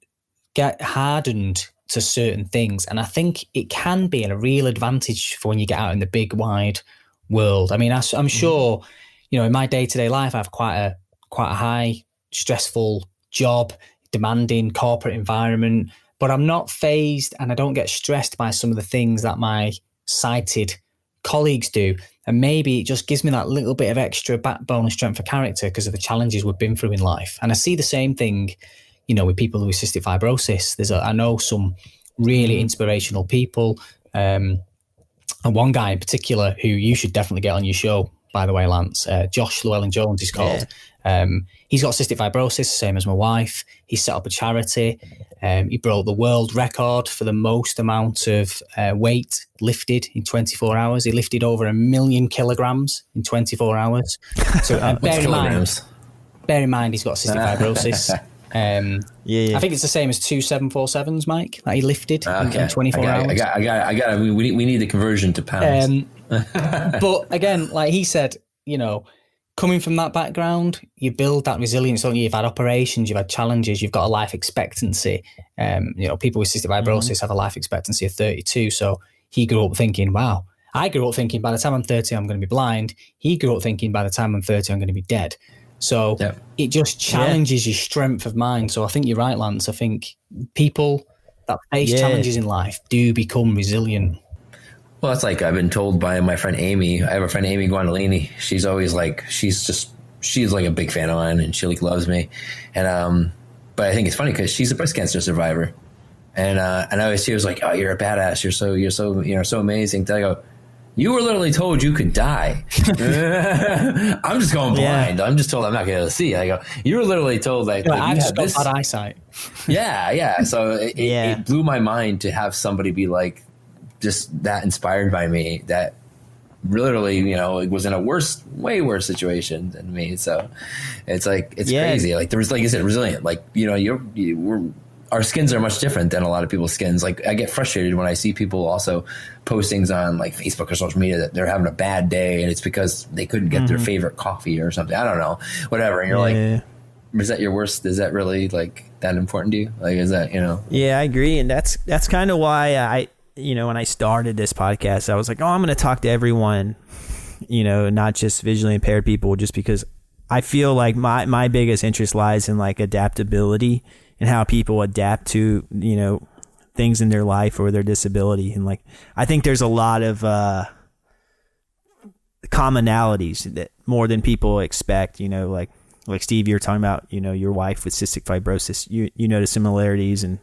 get hardened to certain things. And I think it can be a real advantage for when you get out in the big, wide world. I mean, I'm sure, you know, in my day-to-day life, I have quite a high, stressful job, demanding corporate environment, but I'm not fazed and I don't get stressed by some of the things that my sighted colleagues do. And maybe it just gives me that little bit of extra backbone and strength of character because of the challenges we've been through in life. And I see the same thing, you know, with people with cystic fibrosis. I know some really inspirational people. And one guy in particular who you should definitely get on your show, by the way, Lance, Josh Llewellyn-Jones is called. Yeah. He's got cystic fibrosis, same as my wife. He set up a charity. He broke the world record for the most amount of weight lifted in 24 hours. He lifted over 1 million kilograms in 24 hours. So bear in mind he's got cystic fibrosis. I think it's the same as 2 747s, Mike, that he lifted in 24 hours. I got it. We need the conversion to pounds. But again, like he said, you know, coming from that background, you build that resilience. So you've had operations, you've had challenges, you've got a life expectancy. You know, people with cystic fibrosis have a life expectancy of 32. So he grew up thinking, wow. I grew up thinking by the time I'm 30, I'm going to be blind. He grew up thinking by the time I'm 30, I'm going to be dead. So it just challenges your strength of mind. So I think you're right, Lance. I think people that face challenges in life do become resilient. Well, that's like I've been told by my friend Amy. I have a friend, Amy Guandolini. She's always like, she's like a big fan of mine, and she like loves me. And but I think it's funny because she's a breast cancer survivor, and I always hear, like, oh, you're a badass. You're so amazing. Then I go, you were literally told you could die. I'm just going blind. I'm just told I'm not going to be able to see. I go, you were literally told like I've just got bad eyesight. Yeah. So it blew my mind to have somebody be like, just that inspired by me, that literally, you know, it was in a way worse situation than me. So it's like, it's crazy. Like there was, like I said, resilient, like, you know, our skins are much different than a lot of people's skins. Like I get frustrated when I see people also postings on like Facebook or social media that they're having a bad day and it's because they couldn't get their favorite coffee or something. I don't know, whatever. And you're like, is that your worst? Is that really like that important to you? Like, is that, you know? Yeah, I agree. And that's kind of why you know, when I started this podcast, I was like, oh, I'm going to talk to everyone, you know, not just visually impaired people, just because I feel like my biggest interest lies in like adaptability and how people adapt to, you know, things in their life or their disability. And like, I think there's a lot of commonalities that more than people expect, like Steve, you're talking about, your wife with cystic fibrosis, you know the similarities, and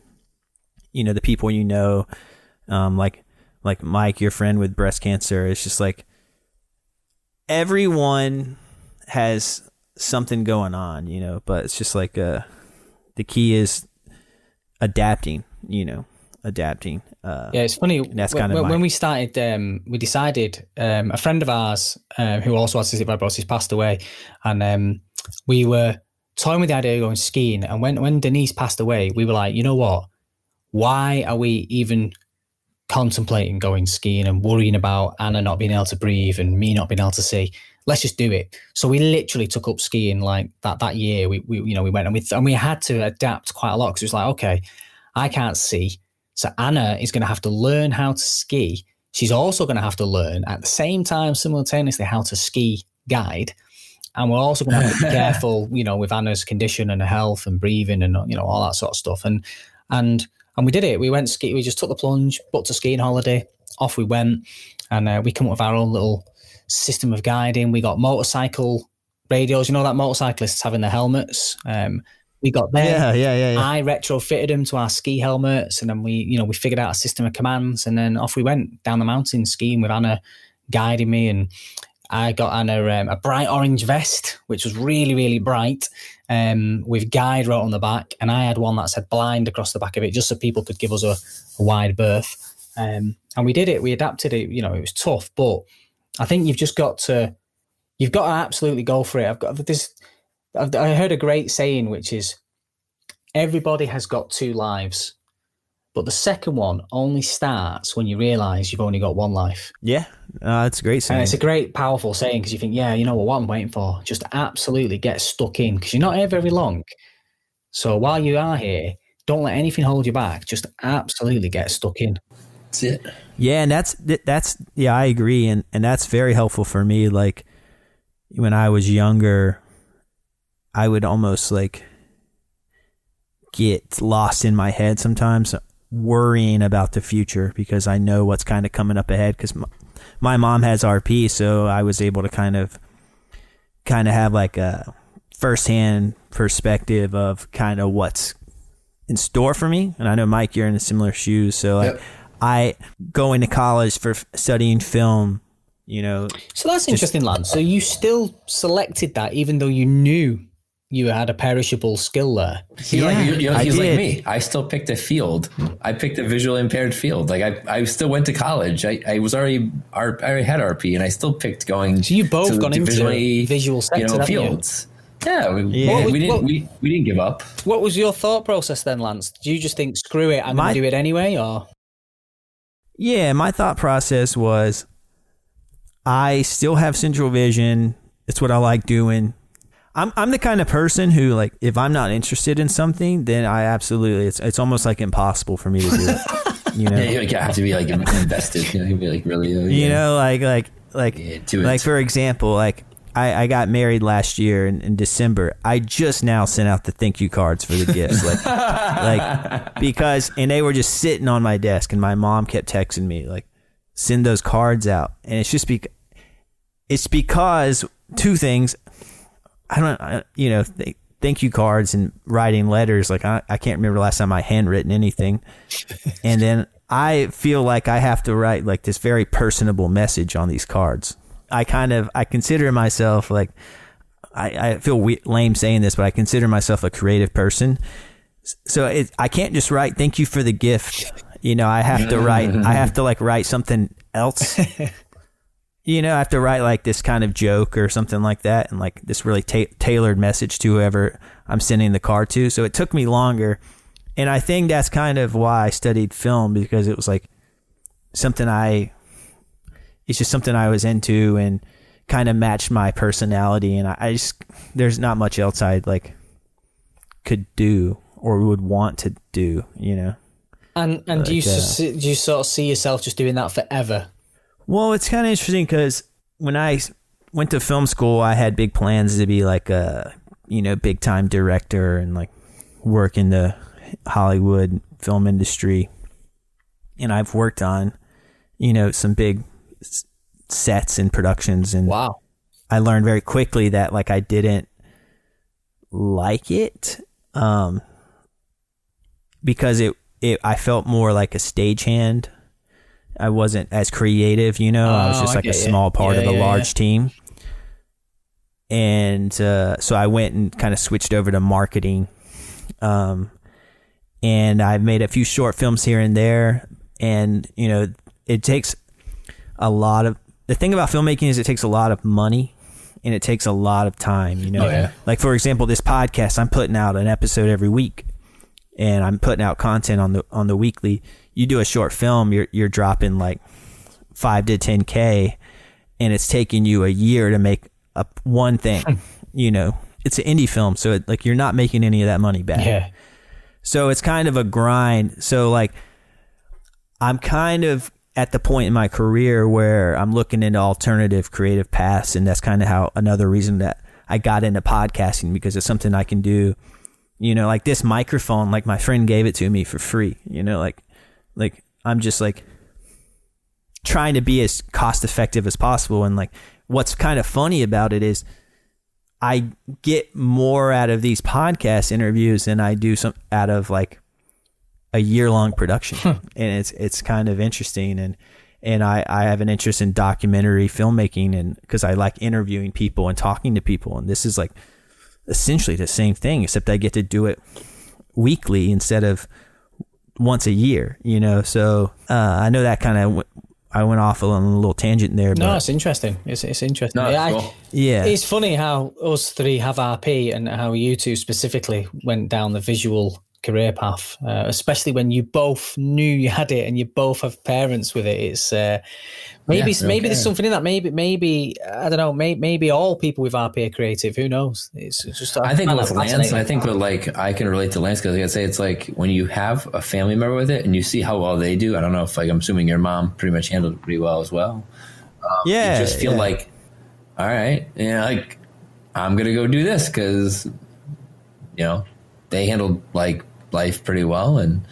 the people like Mike, your friend with breast cancer. It's just like everyone has something going on, but it's just like the key is adapting. Yeah, it's funny. That's kind of when we started. We decided a friend of ours who also has cystic fibrosis passed away, and we were toying with the idea of going skiing. And when Denise passed away, we were like, you know what? Why are we even contemplating going skiing and worrying about Anna not being able to breathe and me not being able to see? Let's just do it. So we literally took up skiing like that year. We went and we had to adapt quite a lot because it was like, okay, I can't see. So Anna is going to have to learn how to ski. She's also going to have to learn at the same time, simultaneously, how to ski guide. And we're also going to have to be careful, with Anna's condition and her health and breathing and, all that sort of stuff. And we did it. We went ski. We just took the plunge, booked a skiing holiday. Off we went. And we come up with our own little system of guiding. We got motorcycle radios. That motorcyclists having the helmets. We got there. Yeah. I retrofitted them to our ski helmets, and then we figured out a system of commands, and then off we went down the mountain skiing with Anna guiding me. And I got Anna a bright orange vest, which was really, really bright, with guide wrote on the back. And I had one that said blind across the back of it, just so people could give us a wide berth. And we did it. We adapted it. It was tough, but I think you've got to absolutely go for it. I heard a great saying, which is everybody has got two lives, but the second one only starts when you realise you've only got one life. Yeah, that's a great saying. And it's a great, powerful saying because you think, what I'm waiting for, just absolutely get stuck in because you're not here very long. So while you are here, don't let anything hold you back. Just absolutely get stuck in. That's it. Yeah, and that's I agree, and that's very helpful for me. Like when I was younger, I would almost like get lost in my head sometimes worrying about the future because I know what's kind of coming up ahead because my mom has RP, so I was able to kind of have like a firsthand perspective of kind of what's in store for me. And I know, Mike, you're in similar shoes, so like I going to college for studying film, So that's interesting, Lance. So you still selected that even though you knew you had a perishable skill there. He's like me. I still picked a field. I picked a visually impaired field. Like I still went to college. I already had RP, and I still picked going. So you both gone into visual sector, fields. Yeah, we didn't give up. What was your thought process then, Lance? Did you just think, screw it, I'm going to do it anyway, or? Yeah, my thought process was, I still have central vision. It's what I like doing. I'm the kind of person who, like, if I'm not interested in something, then I absolutely, it's almost like impossible for me to do it. Yeah, you have to be like invested. You be like really. Like for example, like I got married last year in December. I just now sent out the thank you cards for the gifts, because they were just sitting on my desk, and my mom kept texting me like, send those cards out, and it's just because two things. Thank you cards and writing letters. Like I can't remember the last time I handwritten anything. And then I feel like I have to write like this very personable message on these cards. I consider myself like, I feel lame saying this, but I consider myself a creative person. So I can't just write, thank you for the gift. I have to write something else. I have to write like this kind of joke or something like that, and like this really tailored message to whoever I'm sending the card to. So it took me longer. And I think that's kind of why I studied film, because it was like it's just something I was into and kind of matched my personality. And I just, there's not much else I like could do or would want to do, And do you sort of see yourself just doing that forever? Well, it's kind of interesting because when I went to film school, I had big plans to be like a, big time director and like work in the Hollywood film industry. And I've worked on, some big sets and productions. And wow. I learned very quickly that like I didn't like it because I felt more like a stagehand. I wasn't as creative, you know. I was just like a small part of a large team. And so I went and kind of switched over to marketing. And I've made a few short films here and there. And, you know, it takes a lot of... The thing about filmmaking is it takes a lot of money and it takes a lot of time, you know. Oh, yeah. Like, for example, this podcast, I'm putting out an episode every week. And I'm putting out content on the weekly. You do a short film, you're dropping like 5 to 10K, and it's taking you a year to make one thing. You know, it's an indie film, so like you're not making any of that money back. Yeah. So it's kind of a grind. So like, I'm kind of at the point in my career where I'm looking into alternative creative paths, and that's kind of how another reason that I got into podcasting, because it's something I can do. You know, like this microphone, like my friend gave it to me for free, you know, like I'm just like trying to be as cost effective as possible. And like, what's kind of funny about it is I get more out of these podcast interviews than I do some out of like a year-long production. And it's kind of interesting. And I have an interest in documentary filmmaking, and because I like interviewing people and talking to people. And this is like essentially the same thing, except I get to do it weekly instead of once a year, you know? So I know that kind of I went off on a little tangent there. No, but it's interesting. It's interesting. No, Yeah, cool. It's funny how us three have RP and how you two specifically went down the visual career path, especially when you both knew you had it and you both have parents with it. It's maybe there's something in that. Maybe I don't know. Maybe all people with RP are creative. Who knows? It's just. I think with Lance, I think with like I can relate to Lance because I can say it's like when you have a family member with it and you see how well they do. I don't know if like I'm assuming your mom pretty much handled it pretty well as well. You just feel like, all right, like I'm gonna go do this because they handled like life pretty well, and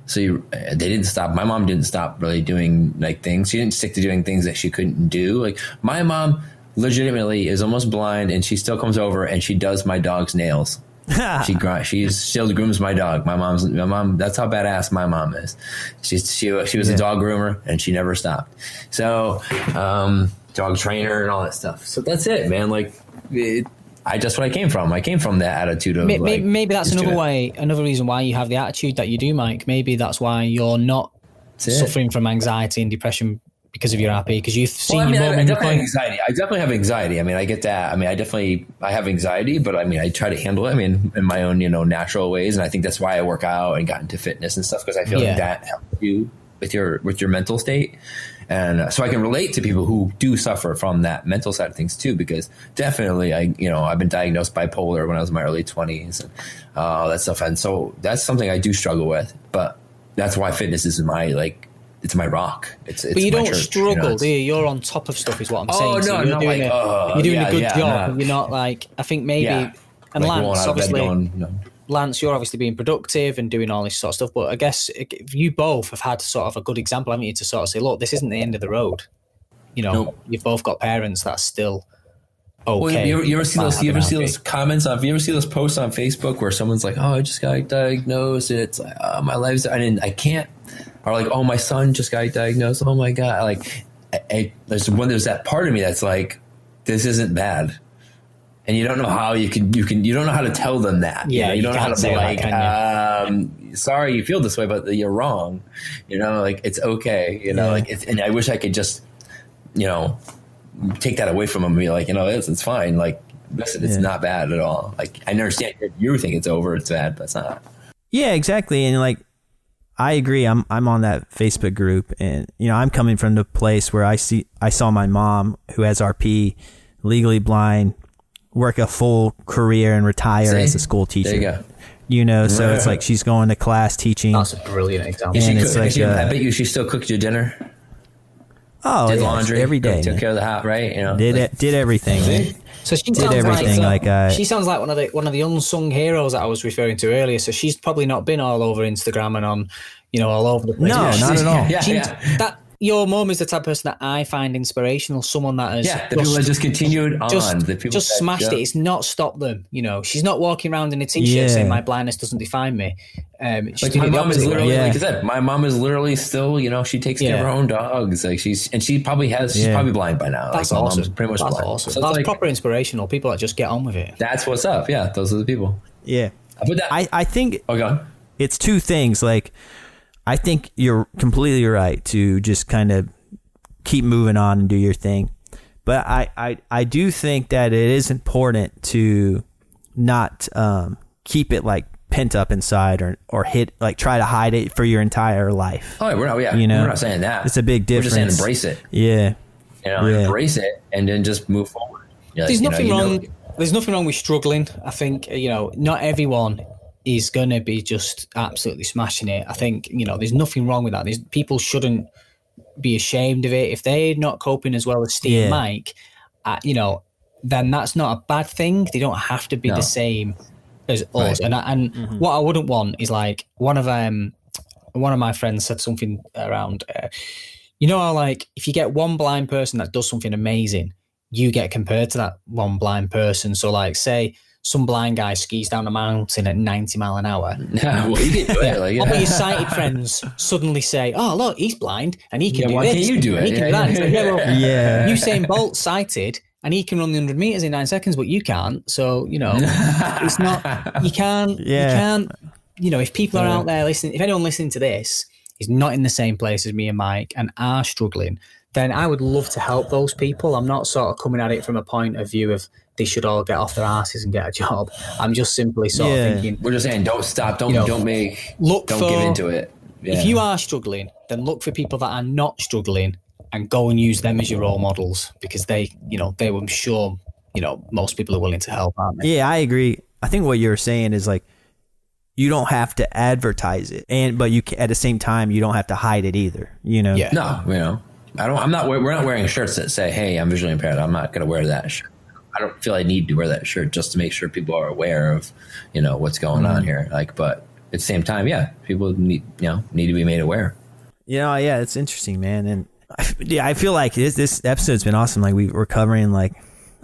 so they didn't stop. My mom didn't stop really doing like things. She didn't stick to doing things that she couldn't do. Like my mom legitimately is almost blind, and she still comes over and she does my dog's nails. She still grooms my dog. My mom. That's how badass my mom is. She was a dog groomer, and she never stopped. So dog trainer and all that stuff. So that's it, man. Like that's what I came from. I came from that attitude of maybe that's another reason why you have the attitude that you do, Mike. Maybe that's why you're not suffering from anxiety and depression because of your RP, because you've seen I definitely have anxiety. I definitely have anxiety. I mean, I get that. I mean, I have anxiety, but I mean, I try to handle it. I mean, in my own, natural ways. And I think that's why I work out and got into fitness and stuff, because I feel like that helps you with your mental state. And so I can relate to people who do suffer from that mental side of things too, because definitely I've been diagnosed bipolar when I was in my early 20s and that stuff. And so that's something I do struggle with, but that's why fitness is it's my rock. It's but you my don't church, struggle, do you? You're on top of stuff is what I'm saying. Oh, no, so you're doing a good job. You're not like, I think maybe, and like Lance, obviously, Lance, you're obviously being productive and doing all this sort of stuff, but I guess you both have had sort of a good example, haven't you, to sort of say, look, this isn't the end of the road. You've both got parents that's still okay. Well, you ever see those comments on? You ever see those posts on Facebook where someone's like, "Oh, I just got diagnosed," and it's like, "Oh, my life's I can't," or like, "Oh, my son just got diagnosed." Oh my god! Like, there's that part of me that's like, "This isn't bad." And you don't know how you don't know how to tell them that. Yeah, you don't know how to be like, sorry you feel this way, but you're wrong. Like it's okay. And I wish I could just, take that away from them and be like, it's fine. Like, listen, it's not bad at all. Like, I understand you think it's over, it's bad, but it's not. Yeah, exactly. And like, I agree. I'm on that Facebook group, and I'm coming from the place where I saw my mom, who has RP, legally blind, work a full career and retire as a school teacher. There you go. So it's like she's going to class teaching. That's a brilliant example. And I bet you she still cooked your dinner. Oh, did laundry every day. Took care of the house, right? Did everything. So she did everything. She sounds like one of the unsung heroes that I was referring to earlier. So she's probably not been all over Instagram and on, all over the place. No, not at all. That your mum is the type of person that I find inspirational. Someone that has the people that just continued on, the people just that, smashed it. It's not stopped them. You know, she's not walking around in a t-shirt saying my blindness doesn't define me. Like my mom is literally, like I said, my mom is literally still, you know, she takes care of her own dogs. Like she's probably blind by now. That's like, awesome. Mom's pretty much that's blind. awesome. So that's like, proper inspirational. People that just get on with it. That's what's up. Yeah, those are the people. Yeah. But that, I think okay. It's two things. Like, I think you're completely right to just kind of keep moving on and do your thing. But I do think that it is important to not keep it like pent up inside or try to hide it for your entire life. Oh, we're not saying that. It's a big difference. We're just saying embrace it. Yeah. You know, embrace it and then just move forward. There's nothing wrong. There's nothing wrong with struggling. I think, you know, not everyone is going to be just absolutely smashing it. I think, you know, there's nothing wrong with that. People shouldn't be ashamed of it. If they're not coping as well as Steve and Mike, you know, then that's not a bad thing. They don't have to be the same as us. And what I wouldn't want is like one of my friends said something around, you know how like if you get one blind person that does something amazing, you get compared to that one blind person. So like say some blind guy skis down a mountain at 90 mile an hour. Well, you can do it. Like, all your sighted friends suddenly say, oh, look, he's blind and he can do why this. Can't you do it? He can do that. It's like, Usain Bolt's sighted and he can run the 100 meters in 9 seconds, but you can't. So, you know, it's not, you can't, you know, if people are out there listening, if anyone listening to this is not in the same place as me and Mike and are struggling, then I would love to help those people. I'm not sort of coming at it from a point of view of they should all get off their asses and get a job. I'm just simply sort of thinking. We're just saying, don't stop. Don't give into it. Yeah. If you are struggling, then look for people that are not struggling and go and use them as your role models because they, you know, they were sure, you know, most people are willing to help, aren't they? Yeah, I agree. I think what you're saying is like, you don't have to advertise it, but you can, at the same time, you don't have to hide it either. You know? Yeah. No, you know, we're not wearing shirts that say, "Hey, I'm visually impaired." I'm not going to wear that shirt. I don't feel I need to wear that shirt just to make sure people are aware of, you know, what's going on here. Like, but at the same time, people need to be made aware. You know, it's interesting, man, and I feel like this episode's been awesome. Like we're covering like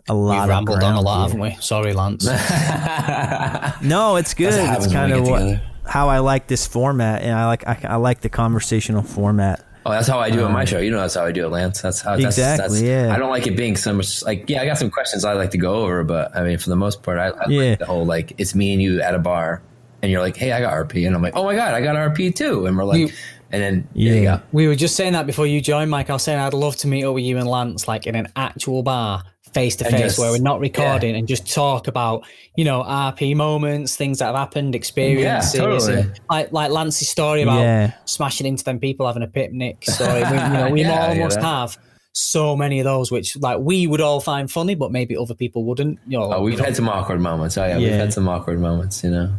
a lot. We've rambled on a lot, haven't we? Sorry, Lance. No, it's good. It's kind of how I like this format, and I like the conversational format. Oh, that's how I do it on my show. You know, that's how I do it, Lance. That's how exactly. I don't like it being so much like, I got some questions I like to go over, but I mean, for the most part, I like the whole, like, it's me and you at a bar and you're like, hey, I got RP. And I'm like, oh my God, I got RP too. And we're like, and then there you go. We were just saying that before you joined, Mike. I was saying I'd love to meet up with you and Lance, like in an actual bar, face to face, where we're not recording and just talk about, you know, RP moments, things that have happened, experiences. Yeah, totally. And like Lance's story about smashing into them people having a picnic story. We almost have so many of those, which like we would all find funny, but maybe other people wouldn't. You know, we've had some awkward moments. We've had some awkward moments, you know.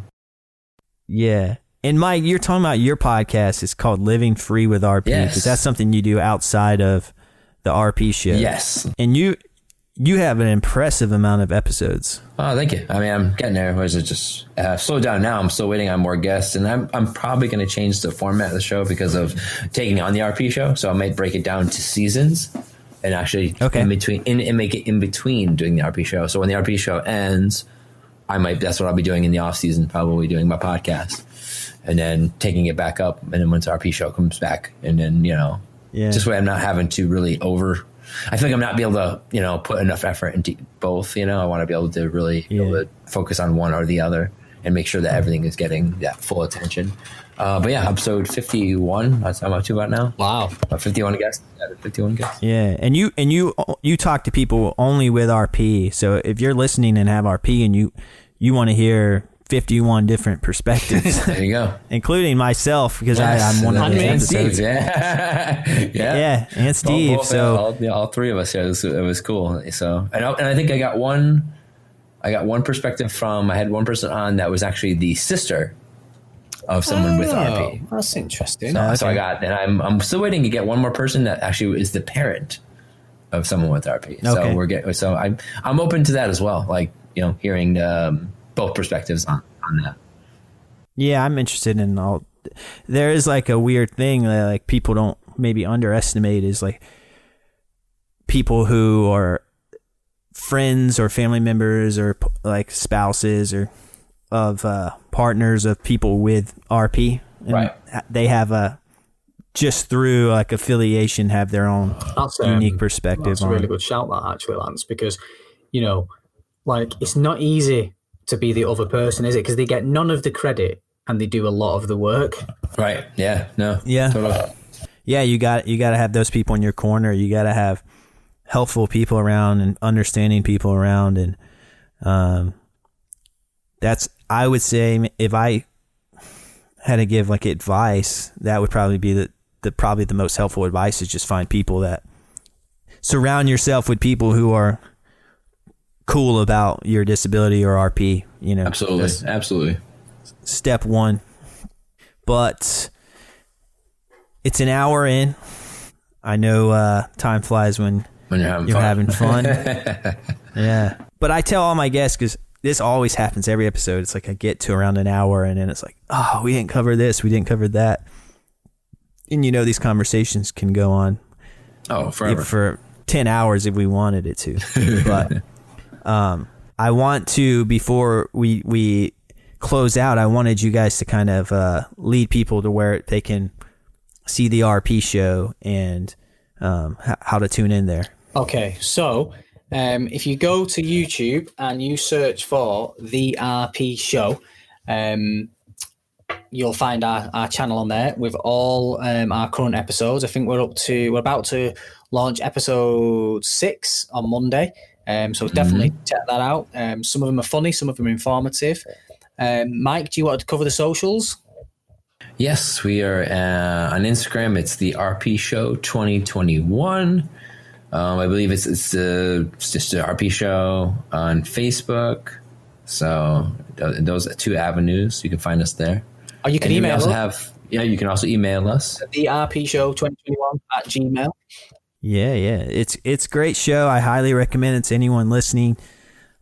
Yeah. And Mike, you're talking about your podcast. It's called Living Free with RP because that's something you do outside of the RP show. Yes. And you have an impressive amount of episodes. Oh, thank you. I mean, I'm getting there. Was it just slow down now? I'm still waiting on more guests, and I'm probably going to change the format of the show because of taking on the RP show. So I might break it down to seasons and actually in between and make it in between doing the RP show. So when the RP show ends, that's what I'll be doing in the off season, probably doing my podcast and then taking it back up. And then once the RP show comes back, and then, you know, just way I'm not having to really I feel like I'm not be able to, you know, put enough effort into both. You know, I want to be able to really be able to focus on one or the other and make sure that everything is getting that full attention. But yeah, episode 51. That's how much about now. Wow, 51 guests. 51 guests. Yeah, and you talk to people only with RP. So if you're listening and have RP and you want to hear 51 different perspectives. There you go. Including myself, because I'm one of the episodes. Yeah, and Steve. All three of us. Yeah, it was cool. So, and I think I got one perspective from. I had one person on that was actually the sister of someone with RP. That's interesting. So I got, and I'm still waiting to get one more person that actually is the parent of someone with RP. Okay. So I'm open to that as well. Like, you know, hearing both perspectives on that. Yeah, I'm interested in all. There is like a weird thing that like people don't maybe underestimate is like people who are friends or family members or like spouses or of partners of people with RP. And right. They have just through like affiliation have their own unique perspective. That's a really good shout, that actually, Lance, because, you know, like it's not easy to be the other person, is it? Because they get none of the credit and they do a lot of the work. Right. Yeah. No. Yeah. Totally. Yeah. You got to have those people in your corner. You got to have helpful people around and understanding people around. And that's, I would say, if I had to give like advice, that would probably be probably the most helpful advice is just find people that surround yourself with people who are cool about your disability or RP, you know. Absolutely. Step one. But it's an hour in. I know time flies when you're having fun. Yeah. But I tell all my guests, because this always happens every episode. It's like I get to around an hour and then it's like, oh, we didn't cover this. We didn't cover that. And you know, these conversations can go on forever. For 10 hours if we wanted it to. But I want to, before we close out, I wanted you guys to kind of lead people to where they can see the RP show and how to tune in there. Okay, so if you go to YouTube and you search for the RP show, you'll find our channel on there with all our current episodes. I think we're about to launch episode 6 on Monday. So definitely check that out. Some of them are funny, some of them are informative. Mike, do you want to cover the socials? Yes, we are on Instagram. It's the RP Show 2021. I believe it's just the RP Show on Facebook. So those are 2 avenues. You can find us there. Or you can email us. You can also email us. The RP Show 2021 at Gmail. Yeah. It's a great show. I highly recommend it to anyone listening.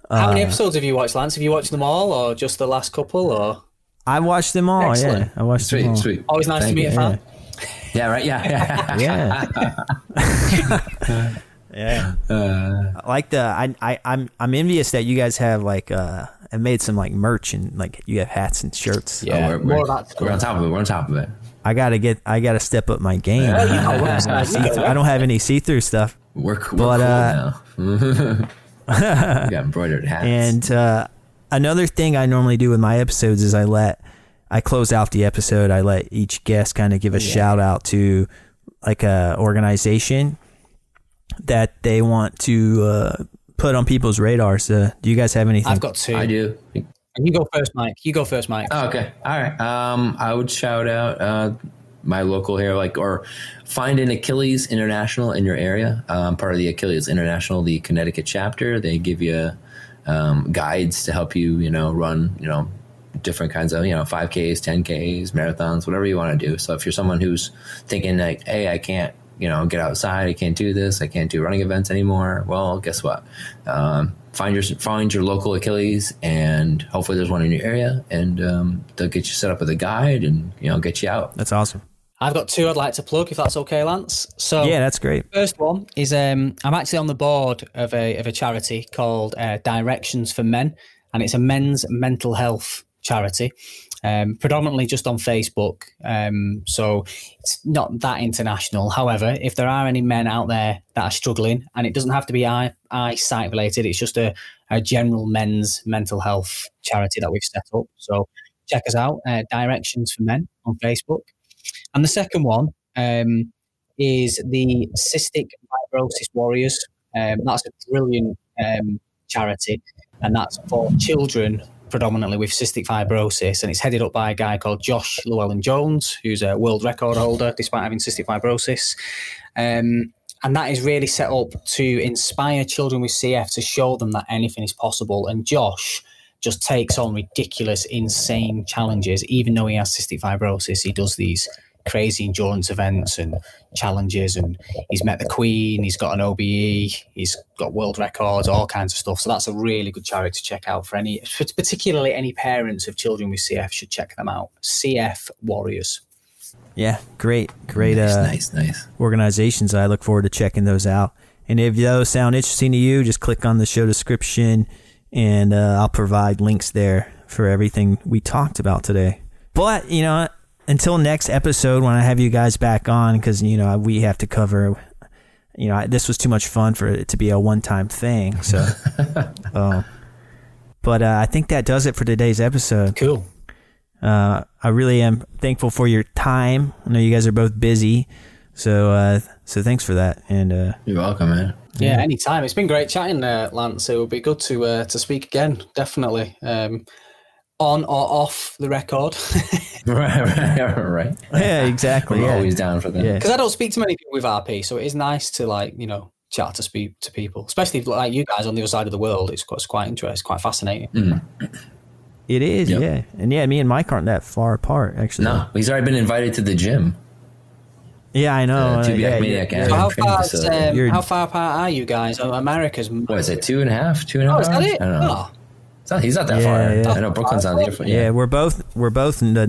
How many episodes have you watched, Lance? Have you watched them all or just the last couple? Or I watched them all. Excellent. Yeah, I watched them all. Sweet. Always nice to meet a fan. Yeah, right. Yeah. Yeah. I like I'm envious that you guys have like and made some like merch and like you have hats and shirts. Yeah, we're on top of it. We're on top of it. I gotta step up my game. I don't have any see-through stuff. We're cool now. We got embroidered hats. And another thing I normally do with my episodes is I close out the episode. I let each guest kind of give a shout out to like a organization that they want to put on people's radars. Do you guys have anything? I've got 2. I do. You go first, Mike. Oh, okay. All right. I would shout out my local here, or find an Achilles International in your area. Part of the Achilles International, the Connecticut chapter. They give you guides to help you, run, different kinds of, 5Ks, 10Ks, marathons, whatever you want to do. So if you're someone who's thinking like, hey, I can't, get outside, I can't do this, I can't do running events anymore. Well, guess what? Find your local Achilles, and hopefully there's one in your area, and they'll get you set up with a guide and get you out. That's awesome. I've got 2 I'd like to plug, if that's okay, Lance. So yeah, that's great. First one is I'm actually on the board of a charity called Directions for Men, and it's a men's mental health charity, predominantly just on Facebook. So it's not that international. However, if there are any men out there that are struggling, and it doesn't have to be eyesight related, it's just a general men's mental health charity that we've set up. So check us out, Directions for Men on Facebook. And the second one is the Cystic Fibrosis Warriors. That's a brilliant charity, and that's for children predominantly with cystic fibrosis, and it's headed up by a guy called Josh Llewellyn-Jones, who's a world record holder despite having cystic fibrosis. And that is really set up to inspire children with CF, to show them that anything is possible. And Josh just takes on ridiculous, insane challenges. Even though he has cystic fibrosis, he does these crazy endurance events and challenges, and he's met the Queen, he's got an OBE, he's got world records, all kinds of stuff. So that's a really good charity to check out for particularly any parents of children with CF should check them out. CF Warriors. Yeah, great. Nice. Organizations. I look forward to checking those out. And if those sound interesting to you, just click on the show description, and I'll provide links there for everything we talked about today. But, until next episode when I have you guys back on, because, we have to cover, this was too much fun for it to be a one-time thing. So, but I think that does it for today's episode. Cool. I really am thankful for your time. I know you guys are both busy. So thanks for that. And you're welcome, man. Yeah, anytime. It's been great chatting, Lance. It would be good to speak again, definitely. On or off the record. Right. Yeah, exactly. We're always down for that. Because I don't speak to many people with RP, so it is nice to chat to speak to people, especially like you guys on the other side of the world. It's quite interesting, quite fascinating. Mm. It is, Yep. yeah. And yeah, me and Mike aren't that far apart, actually. No, he's already been invited to the gym. Yeah, I know. Tubiak Maniac So how far apart are you guys? America's. What is it, 2.5 hours? Oh, is that it? I don't know. He's not that far. Yeah. I know Brooklyn's not there. Yeah, we're both in the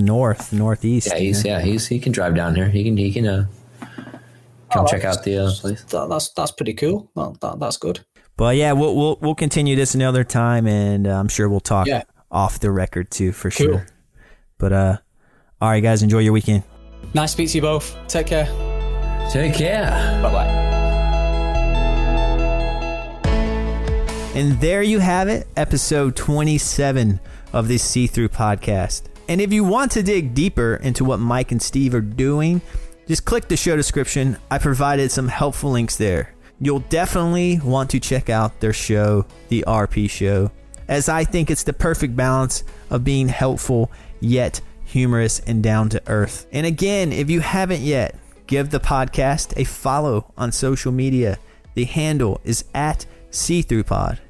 northeast. Yeah, he can drive down here. He can come check out the place. That's pretty cool. That's good. But yeah, we'll continue this another time, and I'm sure we'll talk off the record too, for sure. But all right, guys, enjoy your weekend. Nice to speak to you both. Take care. Take care. Bye-bye. And there you have it, episode 27 of this See-Through podcast. And if you want to dig deeper into what Mike and Steve are doing, just click the show description. I provided some helpful links there. You'll definitely want to check out their show, The RP Show, as I think it's the perfect balance of being helpful yet humorous and down to earth. And again, if you haven't yet, give the podcast a follow on social media. The handle is at See-Through-Pod.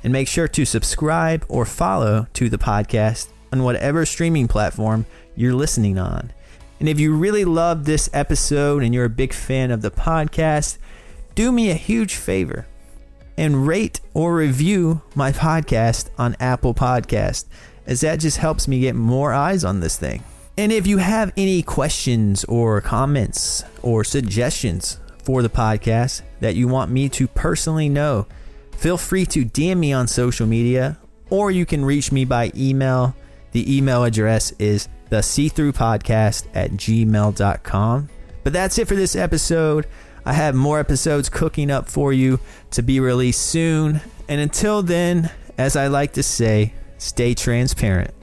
And make sure to subscribe or follow to the podcast on whatever streaming platform you're listening on. And if you really loved this episode and you're a big fan of the podcast, do me a huge favor and rate or review my podcast on Apple Podcast, as that just helps me get more eyes on this thing. And if you have any questions or comments or suggestions for the podcast that you want me to personally know, feel free to DM me on social media, or you can reach me by email. The email address is theseethroughpodcast@gmail.com. But that's it for this episode. I have more episodes cooking up for you to be released soon. And until then, as I like to say, stay transparent.